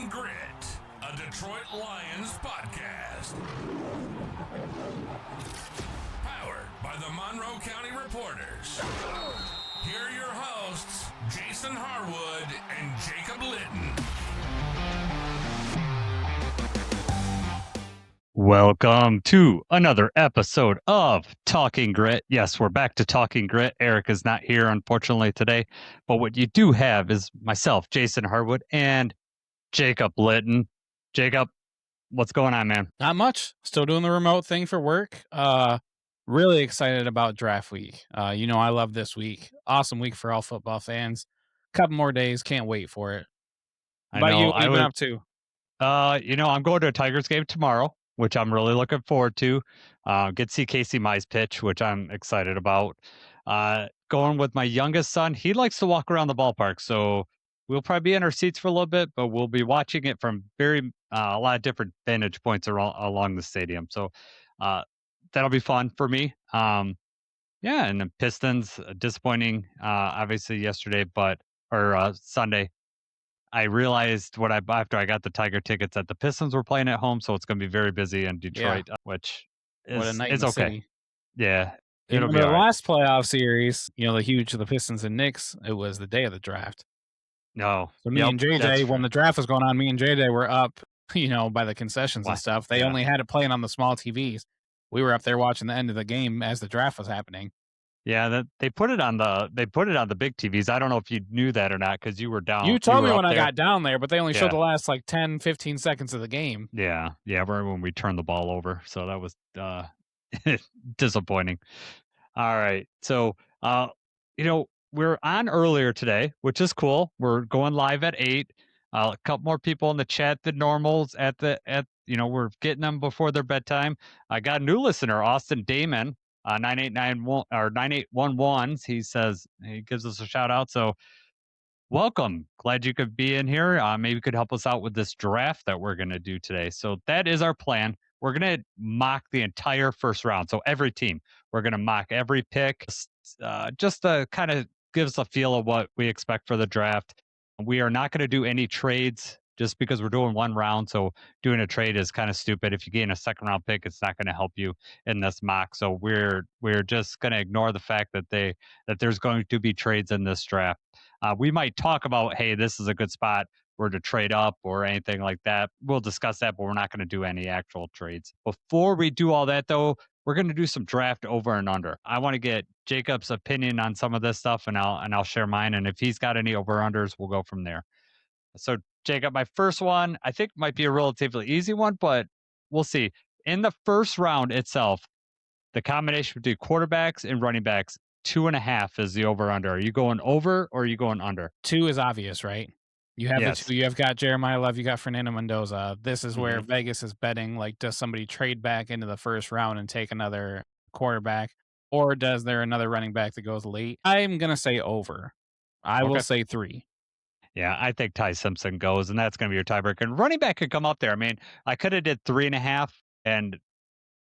Talking Grit, a Detroit Lions podcast. Powered by the Monroe County Reporters. Here are your hosts, Jason Harwood and Jacob Litton. Welcome to another episode of Talking Grit. Yes, we're back to Talking Grit. Eric is not here, unfortunately, today. But what you do have is myself, Jason Harwood, and Jacob Litton. Jacob, what's going on, man? Not much. Still doing the remote thing for work. Really excited about draft week. I love this week. Awesome week for all football fans. Couple more days. Can't wait for it. I About know you, what I you been would. up to? I'm going to a Tigers game tomorrow, which I'm really looking forward to. Get to see Casey Mize pitch, which I'm excited about. Going with my youngest son. He likes to walk around the ballpark, so we'll probably be in our seats for a little bit, but we'll be watching it from a lot of different vantage points along the stadium. So that'll be fun for me. And the Pistons, disappointing, obviously yesterday, or Sunday. I realized after I got the Tiger tickets that the Pistons were playing at home, so it's going to be very busy in Detroit, which What a night in is the okay. city. Yeah, You it'll remember be the all right. last playoff series, the Pistons and Knicks, it was the day of the draft. No, So me and that's JJ, when true. the draft was going on, me and JJ were up, by the concessions and What? stuff. They Yeah. only had it playing on the small TVs. We were up there watching the end of the game as the draft was happening. Yeah, they put it on the big TVs. I don't know if you knew that or not because you were down. You told me were when up I there. got down there, but they only showed Yeah. the last 10, 15 seconds of the game. Yeah, right when we turned the ball over. So that was disappointing. All right. So, we're on earlier today, which is cool. We're going live at 8. A couple more people in the chat than normals we're getting them before their bedtime. I got a new listener, Austin Damon, 9891 or 9811. He gives us a shout out. So, welcome. Glad you could be in here. Maybe you could help us out with this draft that we're going to do today. So that is our plan. We're going to mock the entire first round. So every team, we're going to mock every pick, just to kind of give us a feel of what we expect for the draft. We are not going to do any trades just because we're doing one round. So doing a trade is kind of stupid. If you gain a second round pick, it's not going to help you in this mock. So we're just going to ignore the fact that there's going to be trades in this draft. We might talk about, hey, this is a good spot or to trade up or anything like that. We'll discuss that, but we're not going to do any actual trades. Before we do all that, though, we're going to do some draft over and under. I want to get Jacob's opinion on some of this stuff, and I'll share mine. And if he's got any over unders, we'll go from there. So, Jacob, my first one I think might be a relatively easy one, but we'll see. In the first round itself, the combination between quarterbacks and running backs, 2.5 is the over under. Are you going over or are you going under? 2 is obvious, right? You have Yes. the 2. You have got Jeremiah Love. You got Fernando Mendoza. This is where Vegas is betting. Does somebody trade back into the first round and take another quarterback, or does there another running back that goes late? I'm gonna say over. I will say 3. Yeah, I think Ty Simpson goes, and that's going to be your tiebreaker. And running back could come up there. I mean, I could have did 3.5, and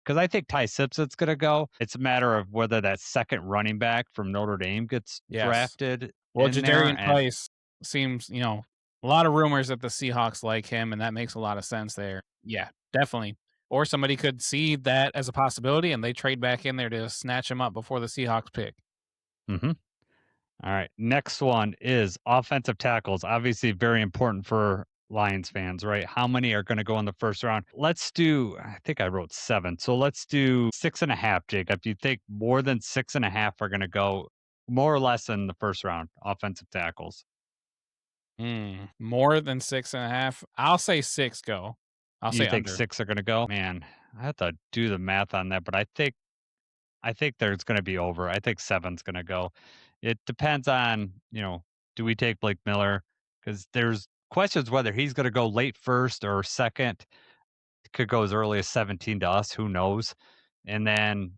because I think Ty Simpson's going to go. It's a matter of whether that second running back from Notre Dame gets drafted. Well, in there, Jadarian Price seems, a lot of rumors that the Seahawks like him, and that makes a lot of sense there. Yeah, definitely. Or somebody could see that as a possibility, and they trade back in there to snatch him up before the Seahawks pick. Mm-hmm. All right. Next one is offensive tackles. Obviously, very important for Lions fans, right? How many are going to go in the first round? Let's do, I think I wrote 7. So let's do 6.5, Jacob. Do you think more than 6.5 are going to go more or less in the first round, offensive tackles? More than 6.5? I'll say 6 go. I'll say You think under. 6 are going to go? Man, I have to do the math on that, but I think there's going to be over. I think 7's going to go. It depends on, do we take Blake Miller? Because there's questions whether he's going to go late first or second. It could go as early as 17 to us. Who knows? And then,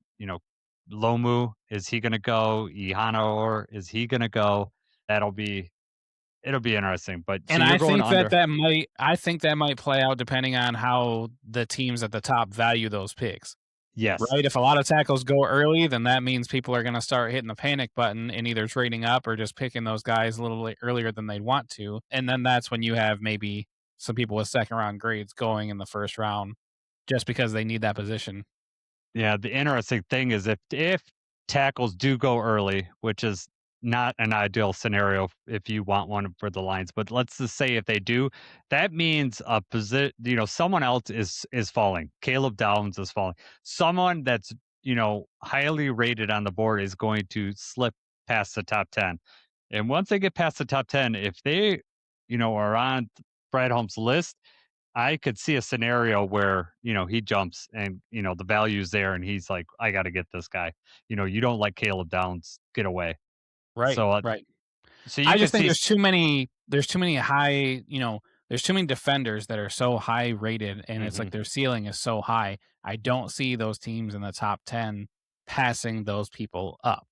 Lomu, is he going to go? Ihano, is he going to go? It'll be interesting. But And so you're I going think under. that might play out depending on how the teams at the top value those picks. Yes. Right? If a lot of tackles go early, then that means people are going to start hitting the panic button and either trading up or just picking those guys a little bit earlier than they'd want to. And then that's when you have maybe some people with second round grades going in the first round just because they need that position. Yeah, the interesting thing is if tackles do go early, which is not an ideal scenario if you want one for the Lions, but let's just say if they do, that means a position, someone else is falling. Caleb Downs is falling. Someone that's, highly rated on the board is going to slip past the top 10. And once they get past the top 10, if they, are on Brad Holmes' list, I could see a scenario where, he jumps and, the value's there and he's like, I got to get this guy. You don't let Caleb Downs get away. Right, So, right. so you I could just think see, there's too many high, there's too many defenders that are so high rated and it's like Mhm. their ceiling is so high. I don't see those teams in the top 10 passing those people up.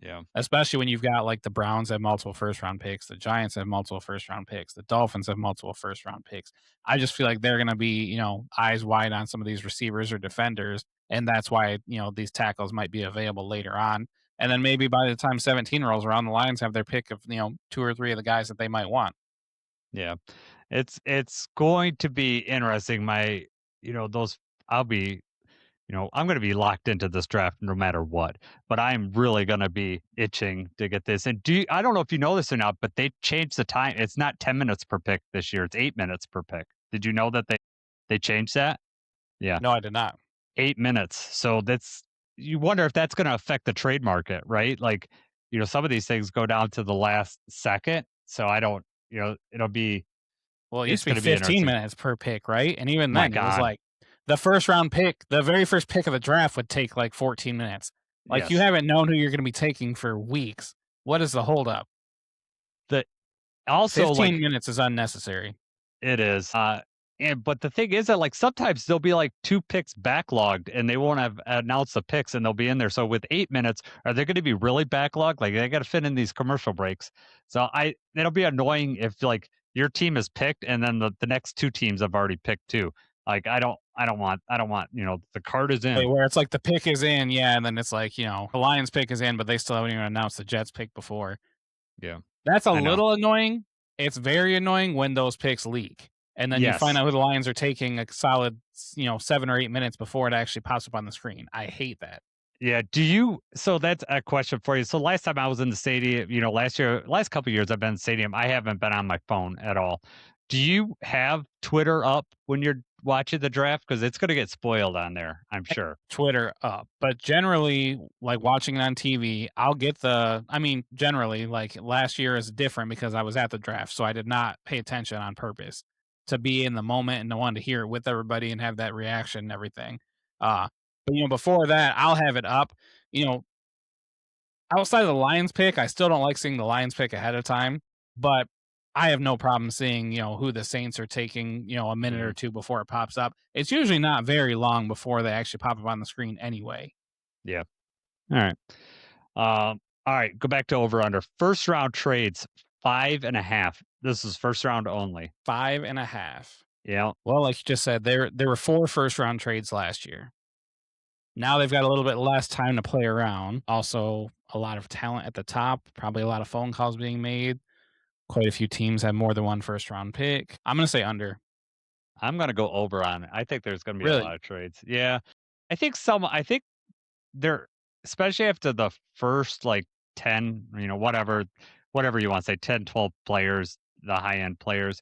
Yeah. Especially when you've got like the Browns have multiple first round picks, the Giants have multiple first round picks, the Dolphins have multiple first round picks. I just feel like they're going to be, eyes wide on some of these receivers or defenders. And that's why, these tackles might be available later on. And then maybe by the time 17 rolls around, the Lions have their pick of, two or three of the guys that they might want. Yeah. It's going to be interesting. Those, I'll be, I'm going to be locked into this draft no matter what, but I'm really going to be itching to get this. And I don't know if you know this or not, but they changed the time. It's not 10 minutes per pick this year. It's 8 minutes per pick. Did you know that they changed that? Yeah. No, I did not. 8 minutes. So you wonder if that's going to affect the trade market, right? Like, some of these things go down to the last second. So I don't, Well, it used it's to be going to be 15 interesting. minutes per pick, right? And even My then, it was God. like the first round pick, the very first pick of the draft would take like 14 minutes. Like you Yes. haven't known who you're going to be taking for weeks. What is the holdup? The also 15 like minutes is unnecessary. it is. But the thing is that like sometimes there'll be like two picks backlogged and they won't have announced the picks and they'll be in there. So with 8 minutes, are they going to be really backlogged? Like they got to fit in these commercial breaks. So it'll be annoying if like your team is picked and then the next two teams have already picked too. Like I don't want, the card is in. Where it's like the pick is in, yeah, and then it's like, the Lions pick is in, but they still haven't even announced the Jets pick before. Yeah, That's a I know. little annoying. It's very annoying when those picks leak. And then you find Yes. out who the Lions are taking a solid, 7 or 8 minutes before it actually pops up on the screen. I hate that. Yeah. So that's a question for you. So last time I was in the stadium, last couple of years I've been in the stadium, I haven't been on my phone at all. Do you have Twitter up when you're watching the draft? Because it's going to get spoiled on there, I'm sure. Twitter up. But generally, like watching it on TV, generally, like last year is different because I was at the draft. So I did not pay attention on purpose to be in the moment and to want to hear it with everybody and have that reaction and everything. But before that, I'll have it up. You know, Outside of the Lions pick, I still don't like seeing the Lions pick ahead of time, but I have no problem seeing, who the Saints are taking, a minute or Mhm. two before it pops up. It's usually not very long before they actually pop up on the screen anyway. Yeah. All right. All right. Go back to over under. First round trades, 5.5. This is first round only. 5.5. Yeah. Well, like you just said, there were 4 first round trades last year. Now they've got a little bit less time to play around. Also, a lot of talent at the top, probably a lot of phone calls being made. Quite a few teams have more than one first round pick. I'm going to say under. I'm going to go over on it. I think there's going to be a Really? lot of trades. Yeah. I think they're, especially after the first like 10, whatever you want to say, 10, 12 players, the high end players,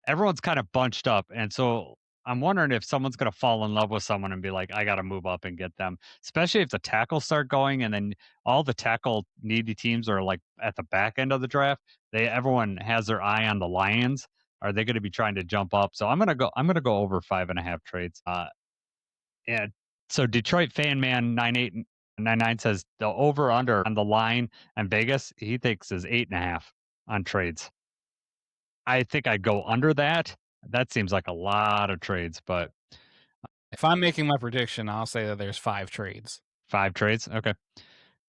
everyone's kind of bunched up. And so I'm wondering if someone's going to fall in love with someone and be like, I got to move up and get them, especially if the tackles start going and then all the tackle needy teams are like at the back end of the draft. Everyone has their eye on the Lions. Are they going to be trying to jump up? So I'm going to go over 5.5 trades. And so Detroit fan man 9899 says the over under on the line and Vegas, he thinks is 8.5 on trades. I think I'd go under that. That seems like a lot of trades, but If I'm making my prediction, I'll say that there's 5 trades. 5 trades. Okay.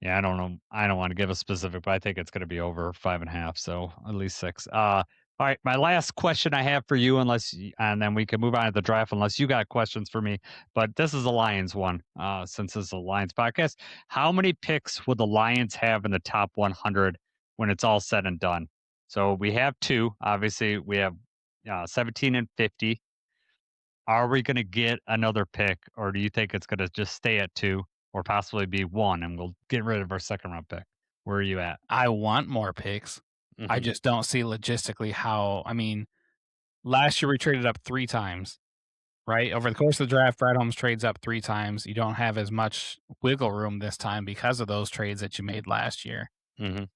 Yeah, I don't know. I don't want to give a specific, but I think it's going to be over 5.5. So at least 6. All right. My last question I have for you, and then we can move on to the draft, unless you got questions for me. But this is a Lions one, since this is a Lions podcast. How many picks would the Lions have in the top 100 when it's all said and done? So we have 2. Obviously, we have 17 and 50. Are we going to get another pick, or do you think it's going to just stay at 2 or possibly be 1 and we'll get rid of our second round pick? Where are you at? I want more picks. I Mhm. just don't see logistically how. I mean, last year we traded up 3 times, right? Over the course of the draft, Brad Holmes trades up 3 times. You don't have as much wiggle room this time because of those trades that you made last year. Mhm.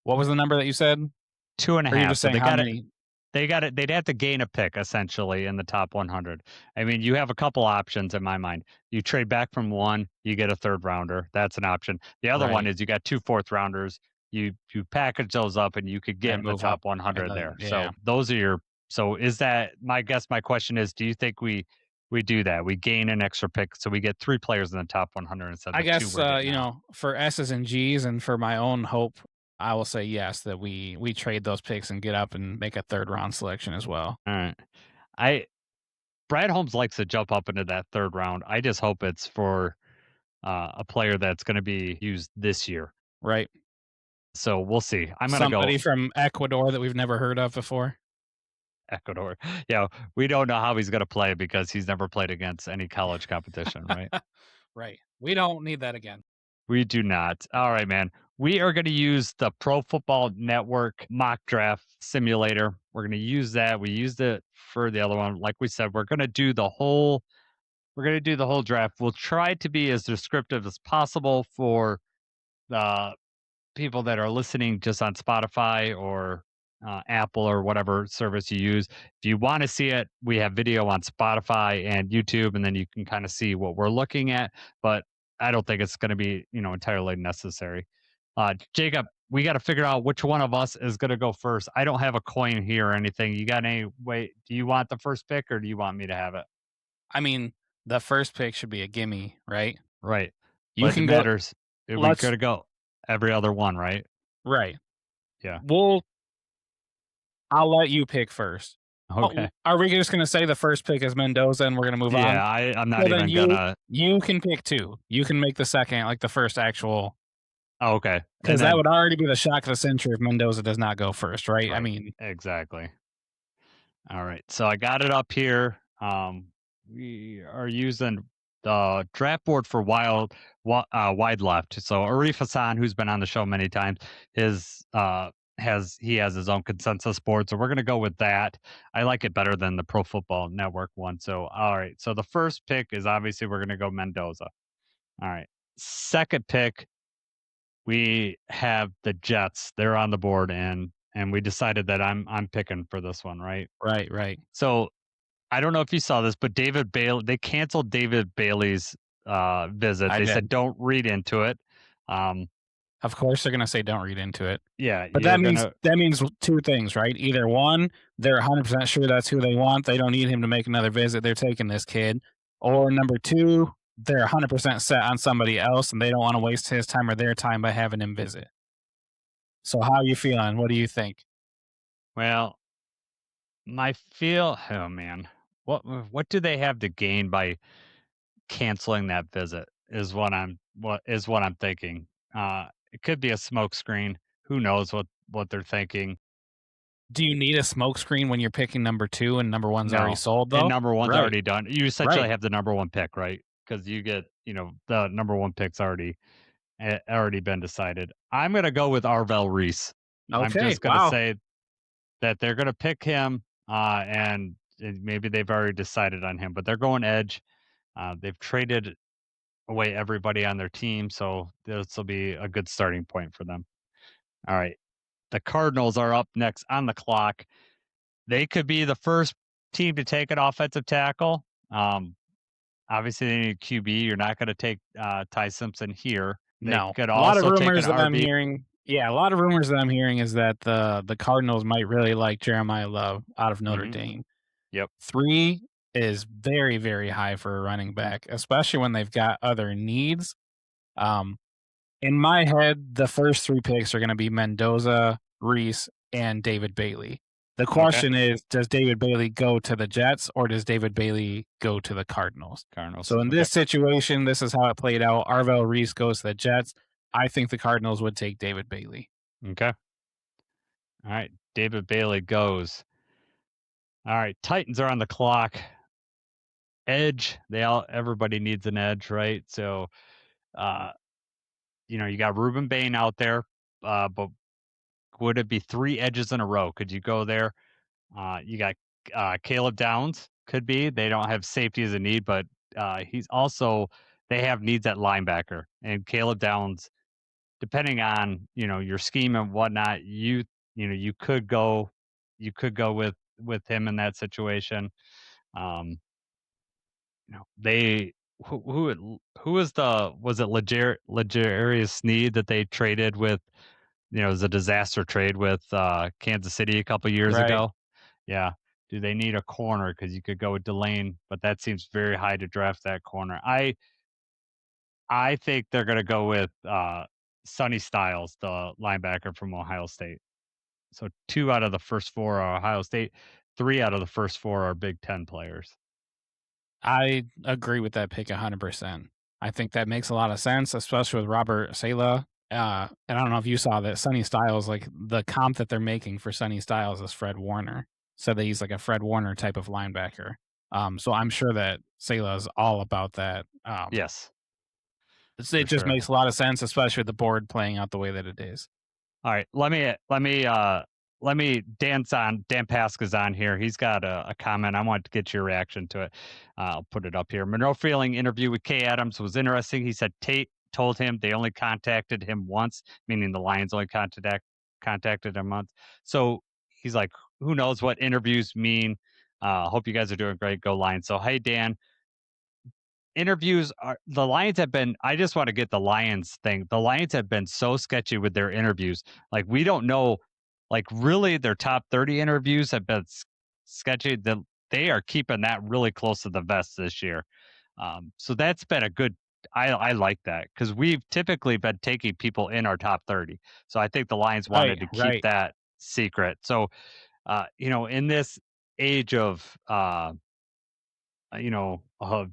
What was the number that you said? 2.5. Or you're just So saying they how got it. many? They got it. They'd have to gain a pick essentially in the top 100. I mean, you have a couple options in my mind. You trade back from 1, you get a third rounder. That's an option. The other one Right. is you got 2 fourth rounders. You package those up and you could get And in the move up. top 100 And there. yeah. So those are your. So is that my guess? My question is, do you think we do that? We gain an extra pick, so we get 3 players in the top 100 instead of I the 2 guess we're getting now. for S's and G's and for my own hope, I will say yes that we trade those picks and get up and make a third round selection as well. All right. I Brad Holmes likes to jump up into that third round. I just hope it's for a player that's going to be used this year. Right. So we'll see. I'm going to go Somebody from Ecuador that we've never heard of before. Ecuador. Yeah, we don't know how he's going to play because he's never played against any college competition, right? Right. We don't need that again. We do not. All right, man. We are going to use the Pro Football Network mock draft simulator. We're going to use that. We used it for the other one. Like we said, we're going to do the whole draft. We'll try to be as descriptive as possible for the people that are listening just on Spotify or Apple or whatever service you use. If you want to see it, we have video on Spotify and YouTube, and then you can kind of see what we're looking at. But I don't think it's going to be, entirely necessary. Jacob, we got to figure out which one of us is going to go first. I don't have a coin here or anything. You got any way? Do you want the first pick or do you want me to have it? I mean, the first pick should be a gimme, right? Right. You But it can go. matters. We Let's got to go every other one, right? right. Yeah. I'll let you pick first. Okay. Are we just going to say the first pick is Mendoza and we're going to move on? Yeah, I'm not Well, then even gonna. you can pick 2. You can make the second, like the first actual, Oh, okay. because that would already be the shock of the century if Mendoza does not go first, right? I Right. mean, Exactly. All right. So I got it up here. We are using the draft board for wide left. So Arif Hassan, who's been on the show many times, has his own consensus board. So we're gonna go with that. I like it better than the Pro Football Network one. So all right. So the first pick is obviously we're gonna go Mendoza. All right. Second pick, we have the Jets. They're on the board, and we decided that I'm picking for this one, right? right. So I don't know if you saw this, but David Bailey, they canceled David Bailey's visit. I They did. said don't read into it. Of course, they're going to say don't read into it. Yeah, But that means 2 things, right? Either one, they're 100% sure that's who they want. They don't need him to make another visit. They're taking this kid. Or number 2, they're 100% set on somebody else and they don't want to waste his time or their time by having him visit. So how are you feeling? What do you think? Well, oh man, what do they have to gain by canceling that visit? Is what I'm thinking. It could be a smokescreen. Who knows what they're thinking? Do you need a smokescreen when you're picking number 2 and number 1's already No, sold though? and number one's Right. already done. You essentially Right. have the number 1 pick, right? Because you get, the number 1 pick's already been decided. I'm gonna go with Arvel Reese. I'm Okay. just gonna Wow. say that they're gonna pick him, and maybe they've already decided on him, but they're going edge. They've traded away everybody on their team, so this will be a good starting point for them. All right. The Cardinals are up next on the clock. They could be the first team to take an offensive tackle. Obviously, they need QB. You're not going to take Ty Simpson here. They No. could A lot of also take rumors an that I'm RB. hearing. Yeah, a lot of rumors that I'm hearing is that the Cardinals might really like Jeremiah Love out of Notre Mhm. Dame. Yep. 3 is very, very high for a running back, especially when they've got other needs. In my head, the first 3 picks are going to be Mendoza, Reese, and David Bailey. The question is, does David Bailey go to the Jets or does David Bailey go to the Cardinals? Cardinals. So in this situation, this is how it played out. Arvel Reese goes to the Jets. I think the Cardinals would take David Bailey. Okay. All right. David Bailey goes. All right, Titans are on the clock. Edge, everybody needs an edge, right? So, uh, you got Ruben Bain out there, but would it be 3 edges in a row? Could you go there? You got Caleb Downs. Could be. They don't have safety as a need, but he's also they have needs at linebacker. And Caleb Downs, depending on your scheme and whatnot, you could go with him in that situation. Um, they who was it Legarius Sneed that they traded with? It was a disaster trade with Kansas City a couple years Right. ago. Yeah. Do they need a corner? Because you could go with Delane, but that seems very high to draft that corner. I think they're going to go with Sonny Styles, the linebacker from Ohio State. So 2 out of the first 4 are Ohio State. 3 out of the first 4 are Big Ten players. I agree with that pick 100%. I think that makes a lot of sense, especially with Robert Saleh. And I don't know if you saw that Sonny Styles, like the comp that they're making for Sonny Styles is Fred Warner. So that he's like a Fred Warner type of linebacker. So I'm sure that Saleh is all about that. Yes. It just makes a lot of sense, especially with the board playing out the way that it is. All right, let me Dan Paska's on here. He's got a comment. I want to get your reaction to it. I'll put it up here. Monroe Freeling interview with Kay Adams was interesting. He said Tate told him they only contacted him once, meaning the Lions only contacted him once. So he's like, who knows what interviews mean? Hope you guys are doing great. Go Lions. So hey Dan, the Lions have been, I just want to get the Lions thing. The Lions have been so sketchy with their interviews. Like we don't know, like really their top 30 interviews have been sketchy. They are keeping that really close to the vest this year. So that's been a good, I like that because we've typically been taking people in our top 30. So I think the Lions wanted to keep that secret. So, in this age of, of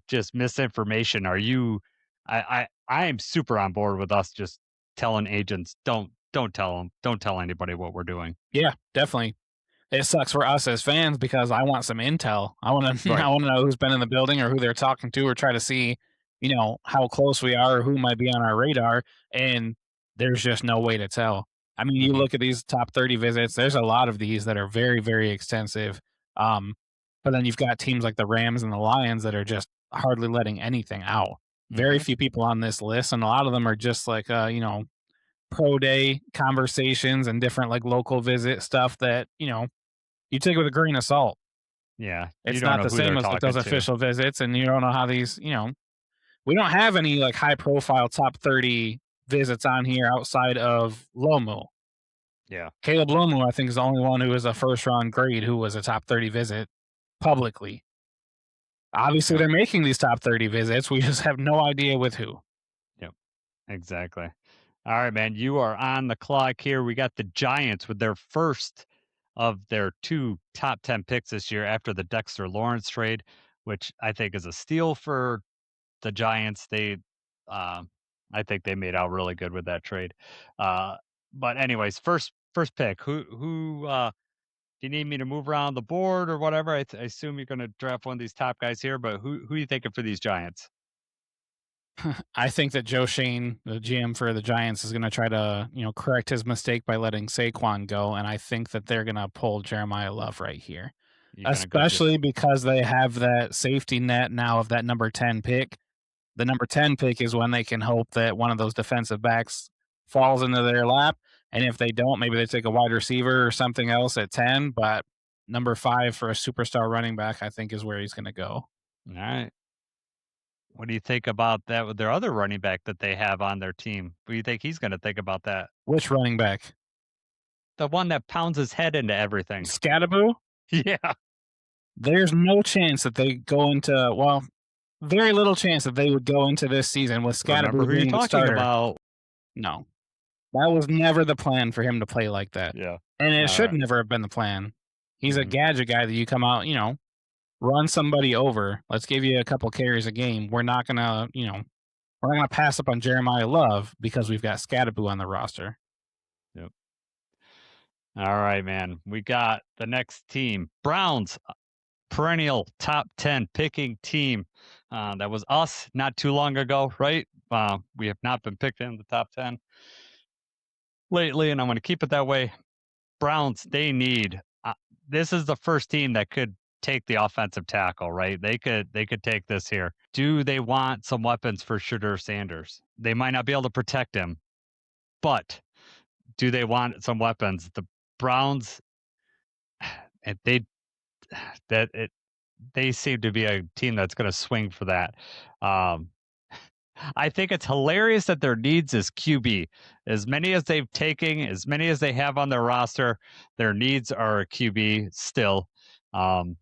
just misinformation, I am super on board with us just telling agents don't tell anybody what we're doing. Yeah, definitely. It sucks for us as fans because I want some intel. I want to I want to know who's been in the building or who they're talking to, or try to see how close we are or who might be on our radar, and there's just no way to tell. I mean, you look at these top 30 visits, there's a lot of these that are very, very extensive. But then you've got teams like the Rams and the Lions that are just hardly letting anything out. Very few people on this list, and a lot of them are just like pro day conversations and different like local visit stuff that you take with a grain of salt. Yeah, it's not the same as like those official visits, and you don't know how these we don't have any like high profile top 30 visits on here outside of Lomu. Yeah, Caleb Lomu, I think, is the only one who was a first round grade who was a top 30 visit publicly. Obviously, they're making these top 30 visits. We just have no idea with who. Yep, exactly. All right, man, you are on the clock here. We got the Giants with their first of their 2 top 10 picks this year after the Dexter Lawrence trade, which I think is a steal for the Giants. I think they made out really good with that trade. But anyways, first pick. Who do you need me to move around the board or whatever? I assume you're going to draft one of these top guys here, but who are you thinking for these Giants? I think that Joe Schoen, the GM for the Giants, is going to try to, correct his mistake by letting Saquon go, and I think that they're going to pull Jeremiah Love right here, especially because they have that safety net now of that number 10 pick. The number 10 pick is when they can hope that one of those defensive backs falls into their lap, and if they don't, maybe they take a wide receiver or something else at 10, but number 5 for a superstar running back, I think, is where he's going to go. All right. What do you think about that with their other running back that they have on their team? What do you think he's going to think about that? Which running back? The one that pounds his head into everything. Scadaboo? Yeah. There's no chance that they go into, very little chance that they would go into this season with Scadaboo being the starter. About? No. That was never the plan for him to play like that. Yeah. And it should never have been the plan. He's a gadget guy that you come out, run somebody over. Let's give you a couple carries a game. We're not gonna, we're not gonna pass up on Jeremiah Love because we've got Scadaboo on the roster. Yep. All right, man. We got the next team, Browns. perennial top 10 picking team. That was us not too long ago, right? We have not been picked in the top 10 lately, and I'm going to keep it that way. Browns, they need. This is the first team that could take the offensive tackle, right? They could take this here. Do they want some weapons for Shedeur Sanders? They might not be able to protect him, but do they want some weapons? The Browns, and they seem to be a team that's going to swing for that. I think it's hilarious that their needs is QB. As many as they've taken, as many as they have on their roster, their needs are a QB still. And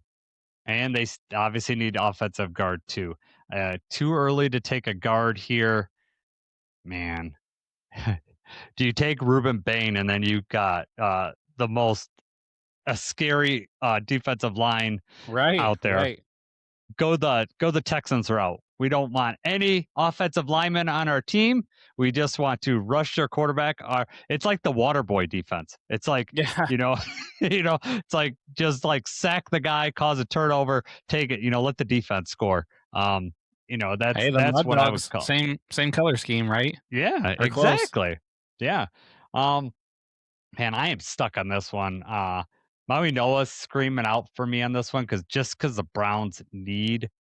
they obviously need offensive guard too. Too early to take a guard here. Man. Do you take Ruben Bain and then you got the most a scary defensive line out there? Right. Go the Texans route. We don't want any offensive linemen on our team. We just want to rush their quarterback. It's like the water boy defense. It's like, Yeah. It's like just like sack the guy, cause a turnover, take it, let the defense score. That's what I would call same color scheme, right? Yeah, Or exactly. Yeah. Man, I am stuck on this one. Maui Noah's screaming out for me on this one because the Browns need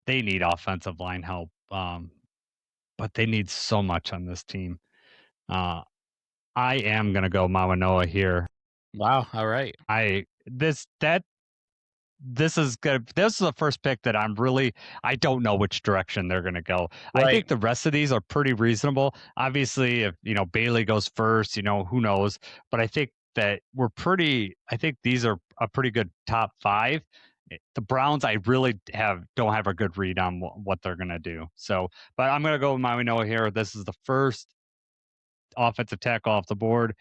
offensive line help. But they need so much on this team. I am gonna go Maui Noah here. Wow. All right. This is good. This is the first pick that I don't know which direction they're gonna go. Right. I think the rest of these are pretty reasonable. Obviously, if Bailey goes first, who knows? But I think that I think these are a pretty good top 5. The Browns, I really don't have a good read on what they're gonna do. So, but I'm gonna go with Maui Noah here. This is the first offensive tackle off the board.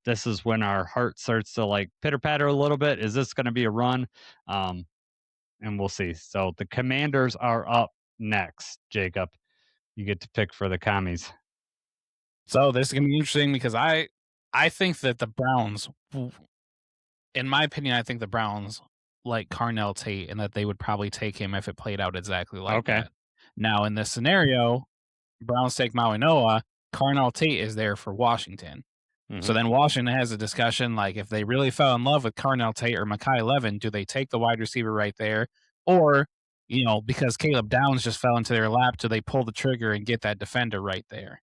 This is when our heart starts to like pitter patter a little bit. Is this going to be a run? And we'll see. So the Commanders are up next. Jacob, you get to pick for the commies. So this is going to be interesting because I think that the Browns, in my opinion, I think the Browns like Carnell Tate and that they would probably take him if it played out exactly like that. Now in this scenario, Browns take Maui Noah. Carnell Tate is there for Washington. Mm-hmm. So then Washington has a discussion like if they really fell in love with Carnell Tate or Mekhi Levin, do they take the wide receiver right there? Or, because Caleb Downs just fell into their lap, do they pull the trigger and get that defender right there?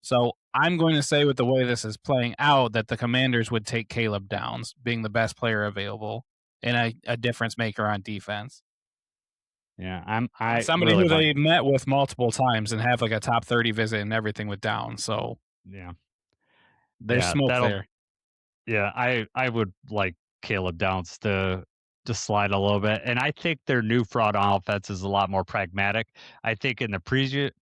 So I'm going to say with the way this is playing out that the Commanders would take Caleb Downs, being the best player available and a difference maker on defense. Yeah, somebody really who they met with multiple times and have like a top 30 visit and everything with Downs. So yeah, there's smoke there. Yeah, I would like Caleb Downs to slide a little bit, and I think their new fraud on offense is a lot more pragmatic. I think in the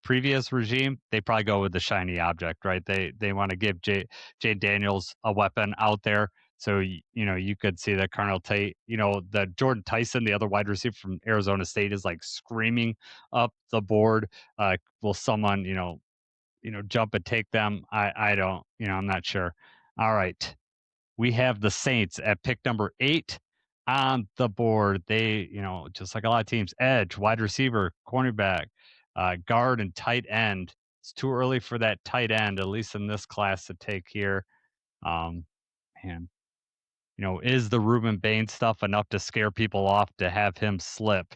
previous regime, they probably go with the shiny object, right? They want to give Jay Daniels a weapon out there. So, you could see that Carnell Tate, the Jordan Tyson, the other wide receiver from Arizona State, is like screaming up the board. Will someone, jump and take them? I don't, I'm not sure. All right. We have the Saints at pick number 8 on the board. They, just like a lot of teams, edge, wide receiver, cornerback, guard, and tight end. It's too early for that tight end, at least in this class, to take here. And is the Ruben Bain stuff enough to scare people off to have him slip?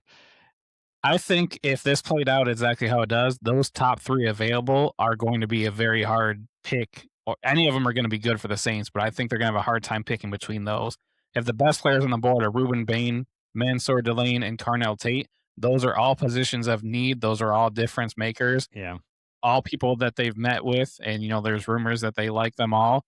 I think if this played out exactly how it does, those top 3 available are going to be a very hard pick. Or any of them are going to be good for the Saints, but I think they're going to have a hard time picking between those. If the best players on the board are Ruben Bain, Mansour Delane, and Carnell Tate, those are all positions of need. Those are all difference makers. Yeah. All people that they've met with, and there's rumors that they like them all.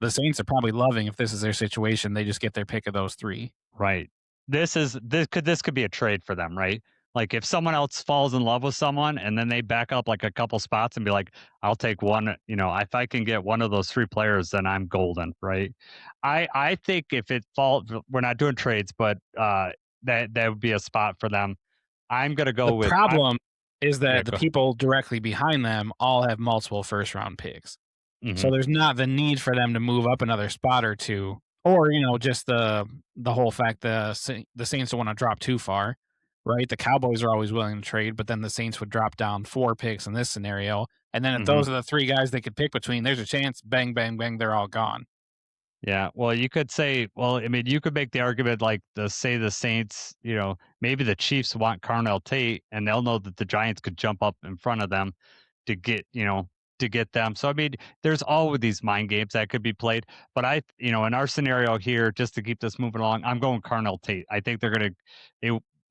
The Saints are probably loving if this is their situation. They just get their pick of those 3. Right. This could be a trade for them, right? Like if someone else falls in love with someone and then they back up like a couple spots and be like, I'll take one, if I can get one of those 3 players, then I'm golden, right? I think if it falls, we're not doing trades, but that would be a spot for them. I'm going to go with. The problem is that the people directly behind them all have multiple first round picks. Mm-hmm. So there's not the need for them to move up another spot or 2 Or, just the whole fact the Saints don't wanna drop too far, right? The Cowboys are always willing to trade, but then the Saints would drop down 4 picks in this scenario, and then if Mhm. those are the 3 guys they could pick between, there's a chance, bang, bang, bang, they're all gone. Yeah, well, you could say, well, I mean, you could make the argument like the Saints, maybe the Chiefs want Carnell Tate, and they'll know that the Giants could jump up in front of them to get, to get them. So I mean, there's all of these mind games that could be played. But in our scenario here, just to keep this moving along, I'm going Carnell Tate. I think they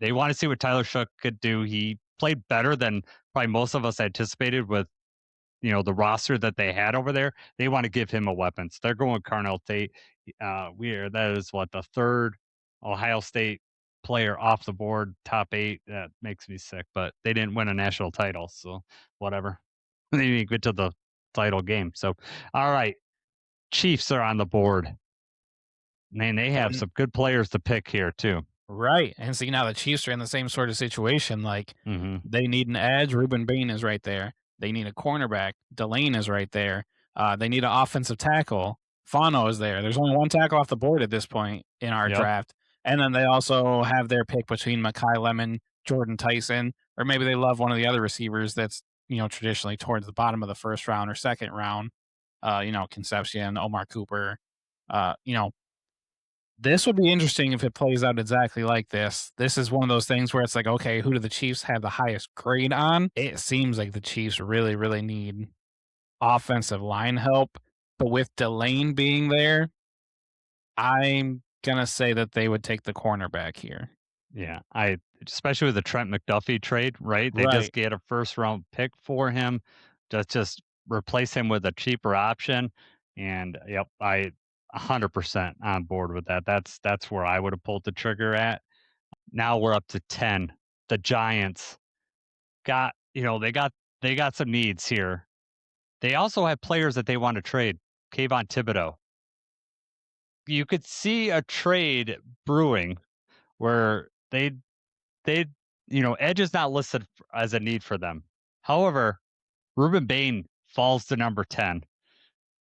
they want to see what Tyler Shook could do. He played better than probably most of us anticipated with the roster that they had over there. They want to give him a weapon. So they're going Carnell Tate. That is what the third Ohio State player off the board, top 8. That makes me sick, but they didn't win a national title, so whatever. They didn't get to the title game. So, all right, Chiefs are on the board. Man, they have And some good players to pick here too. right, and see, now the Chiefs are in the same sort of situation, like, Hmm. they need an edge, Ruben Bain is right there. They need a cornerback, Delane is right there. They need an offensive tackle, Fano is there. There's only 1 tackle off the board at this point in our Yep. draft, and then they also have their pick between Mekhi Lemon, Jordan Tyson, or maybe they love one of the other receivers that's, traditionally towards the bottom of the 1st round or 2nd round, Concepcion, Omar Cooper, uh, you know, this would be interesting if it plays out exactly like this. This is one of those things where it's like, okay, who do the Chiefs have the highest grade on? It seems like the Chiefs really, really need offensive line help. But with Delane being there, I'm gonna say that they would take the cornerback here. Yeah, I especially with the Trent McDuffie trade, right? They just Right. get a first round pick for him, just replace him with a cheaper option. And yep, 100% on board with that. That's where I would have pulled the trigger at. Now we're up to 10. The Giants got, they got some needs here. They also have players that they want to trade. Kayvon Thibodeau. You could see a trade brewing where they edge is not listed as a need for them. However, Ruben Bain falls to number 10.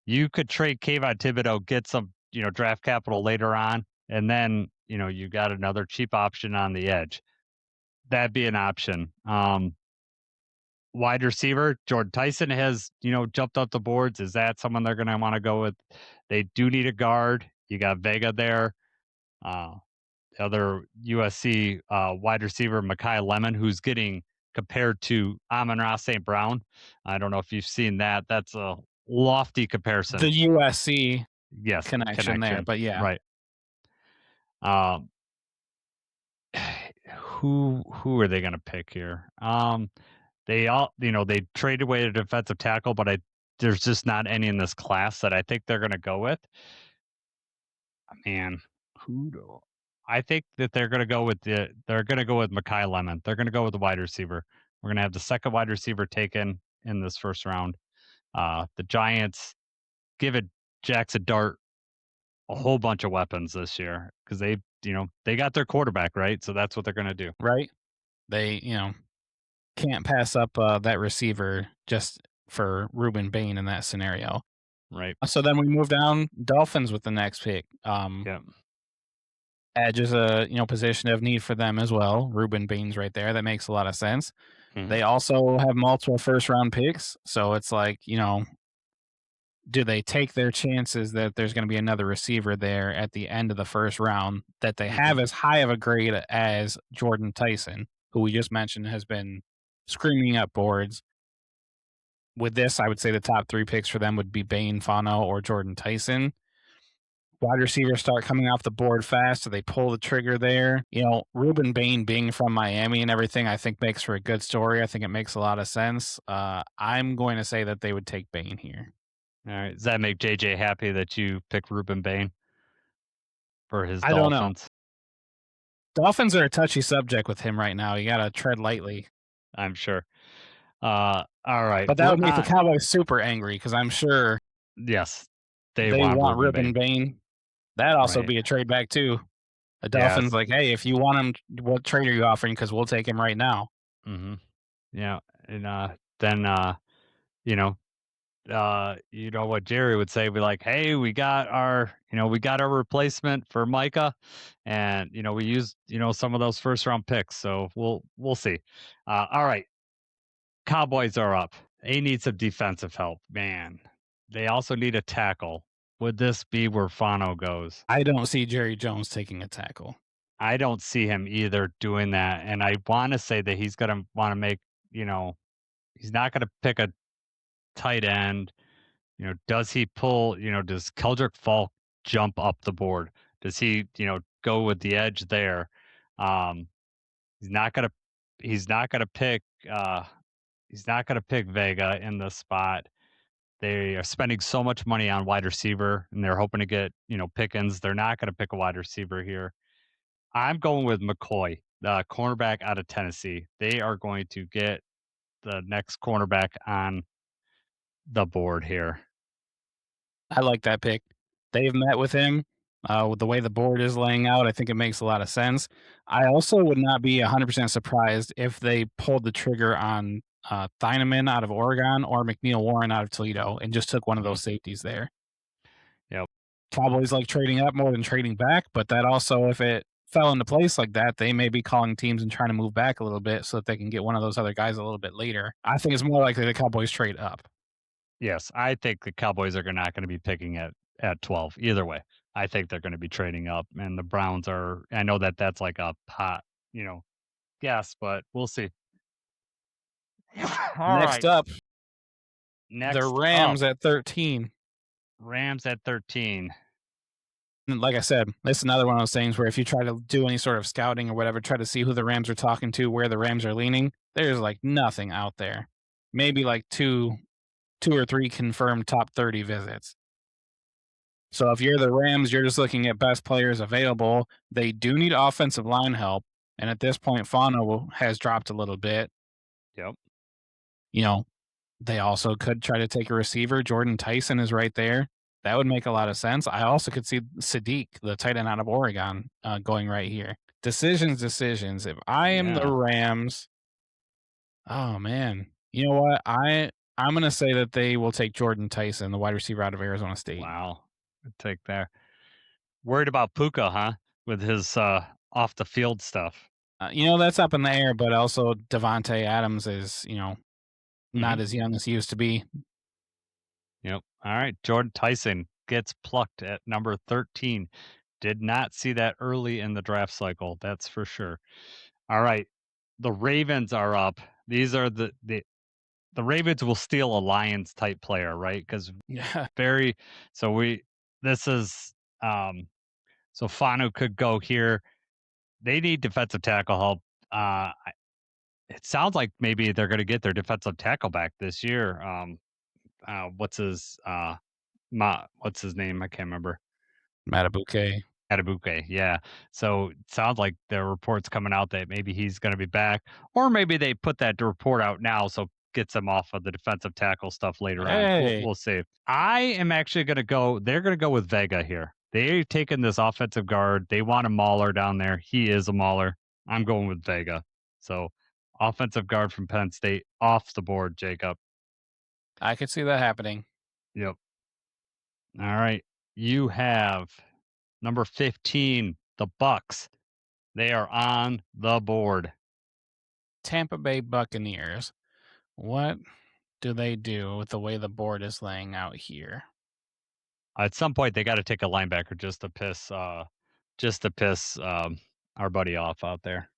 You could trade Kayvon Thibodeau, get some, draft capital later on, and then, you got another cheap option on the edge. That'd be an option. Wide receiver, Jordan Tyson has, jumped up the boards. Is that someone they're going to want to go with? They do need a guard. You got Vega there. Uh, other USC wide receiver, Mekhi Lemon, who's getting compared to Amon-Ra St. Brown. I don't know if you've seen that. That's a lofty comparison. The USC Yes, connection there, but yeah. right. Um, who are they going to pick here? They all, they traded away a defensive tackle, but there's just not any in this class that I think they're going to go with. Man, who do I think that they're going to go with Mekhi Lemon. They're going to go with the wide receiver. We're going to have the second wide receiver taken in this first round. The Giants give it Jackson Dart a whole bunch of weapons this year because they got their quarterback, right? So that's what they're going to do. Right? They, can't pass up that receiver just for Ruben Bain in that scenario. Right. So then we move down Dolphins with the next pick. Yeah. Edge is a position of need for them as well. Ruben Bain's right there. That makes a lot of sense. Mhm. They also have multiple first round picks, so it's like do they take their chances that there's going to be another receiver there at the end of the first round that they have as high of a grade as Jordan Tyson, who we just mentioned has been screaming up boards. With this, I would say the top 3 picks for them would be Bain, Fano, or Jordan Tyson. Wide receivers start coming off the board fast, so they pull the trigger there. Ruben Bain being from Miami and everything, I think makes for a good story. I think it makes a lot of sense. I'm going to say that they would take Bain here. All right. Does that make JJ happy that you picked Ruben Bain for his I don't know. Dolphins? Dolphins are a touchy subject with him right now. You got to tread lightly. I'm sure. All right. But that would make the Cowboys super angry because I'm sure yes, they want Ruben Bain. That'd also be a trade back too. The Dolphins like, hey, if you want him, what trade are you offering? Because we'll take him right now. Mm-hmm. Yeah, and then you know what Jerry would say, be like, "Hey, we got our replacement for Micah, and we used some of those first round picks, so we'll see." All right, Cowboys are up. They need some defensive help, man. They also need a tackle. Would this be where Fano goes? I don't see Jerry Jones taking a tackle. I don't see him either doing that, and I want to say that he's gonna want to make, he's not gonna pick a tight end. Does he pull, does Keldrick Falk jump up the board? Does he, go with the edge there? Um, he's not gonna he's not gonna pick he's not gonna pick Vega in this spot. They are spending so much money on wide receiver and they're hoping to get, Pickens. They're not gonna pick a wide receiver here. I'm going with McCoy, the cornerback out of Tennessee. They are going to get the next cornerback on the board here. I like that pick. They've met with him. With the way the board is laying out, I think it makes a lot of sense. I also would not be 100% surprised if they pulled the trigger on Thieneman out of Oregon or McNeil Warren out of Toledo and just took one of those safeties there. Yep. Cowboys like trading up more than trading back, but that also, if it fell into place like that, they may be calling teams and trying to move back a little bit so that they can get one of those other guys a little bit later. I think it's more likely the Cowboys trade up. Yes, I think the Cowboys are not going to be picking at 12 either way. I think they're going to be trading up, and the Browns are. I know that that's like a pot, guess, but we'll see. Next up, Next the Rams up, at 13. Rams at 13. And like I said, this is another one of those things where if you try to do any sort of scouting or whatever, try to see who the Rams are talking to, where the Rams are leaning, there's like nothing out there. Maybe like two or three confirmed top 30 visits. So if you're the Rams, you're just looking at best players available. They do need offensive line help. And at this point, Fano has dropped a little bit. Yep. They also could try to take a receiver. Jordan Tyson is right there. That would make a lot of sense. I also could see Sadiq, the tight end out of Oregon, going right here. Decisions. If I am the Rams, oh man, you know what? I'm going to say that they will take Jordan Tyson, the wide receiver out of Arizona State. Wow, good take there. Worried about Puka, huh? With his off the field stuff. That's up in the air, but also Devontae Adams is, not as young as he used to be. Yep. All right. Jordan Tyson gets plucked at number 13. Did not see that early in the draft cycle. That's for sure. All right. The Ravens are up. These are the Ravens will steal a Lions type player, right? Because so Fanu could go here. They need defensive tackle help. It sounds like maybe they're going to get their defensive tackle back this year. What's his name? I can't remember. Matabuke, yeah. So it sounds like there are reports coming out that maybe he's going to be back, or maybe they put that report out now, so gets them off of the defensive tackle stuff later on. We'll see. I am actually going to go. They're going to go with Vega here. They're taking this offensive guard. They want a mauler down there. He is a mauler. I'm going with Vega. So offensive guard from Penn State off the board, Jacob. I could see that happening. Yep. All right. You have number 15, the Bucks. They are on the board. Tampa Bay Buccaneers. What do they do with the way the board is laying out here? At some point, they got to take a linebacker just to piss our buddy off out there.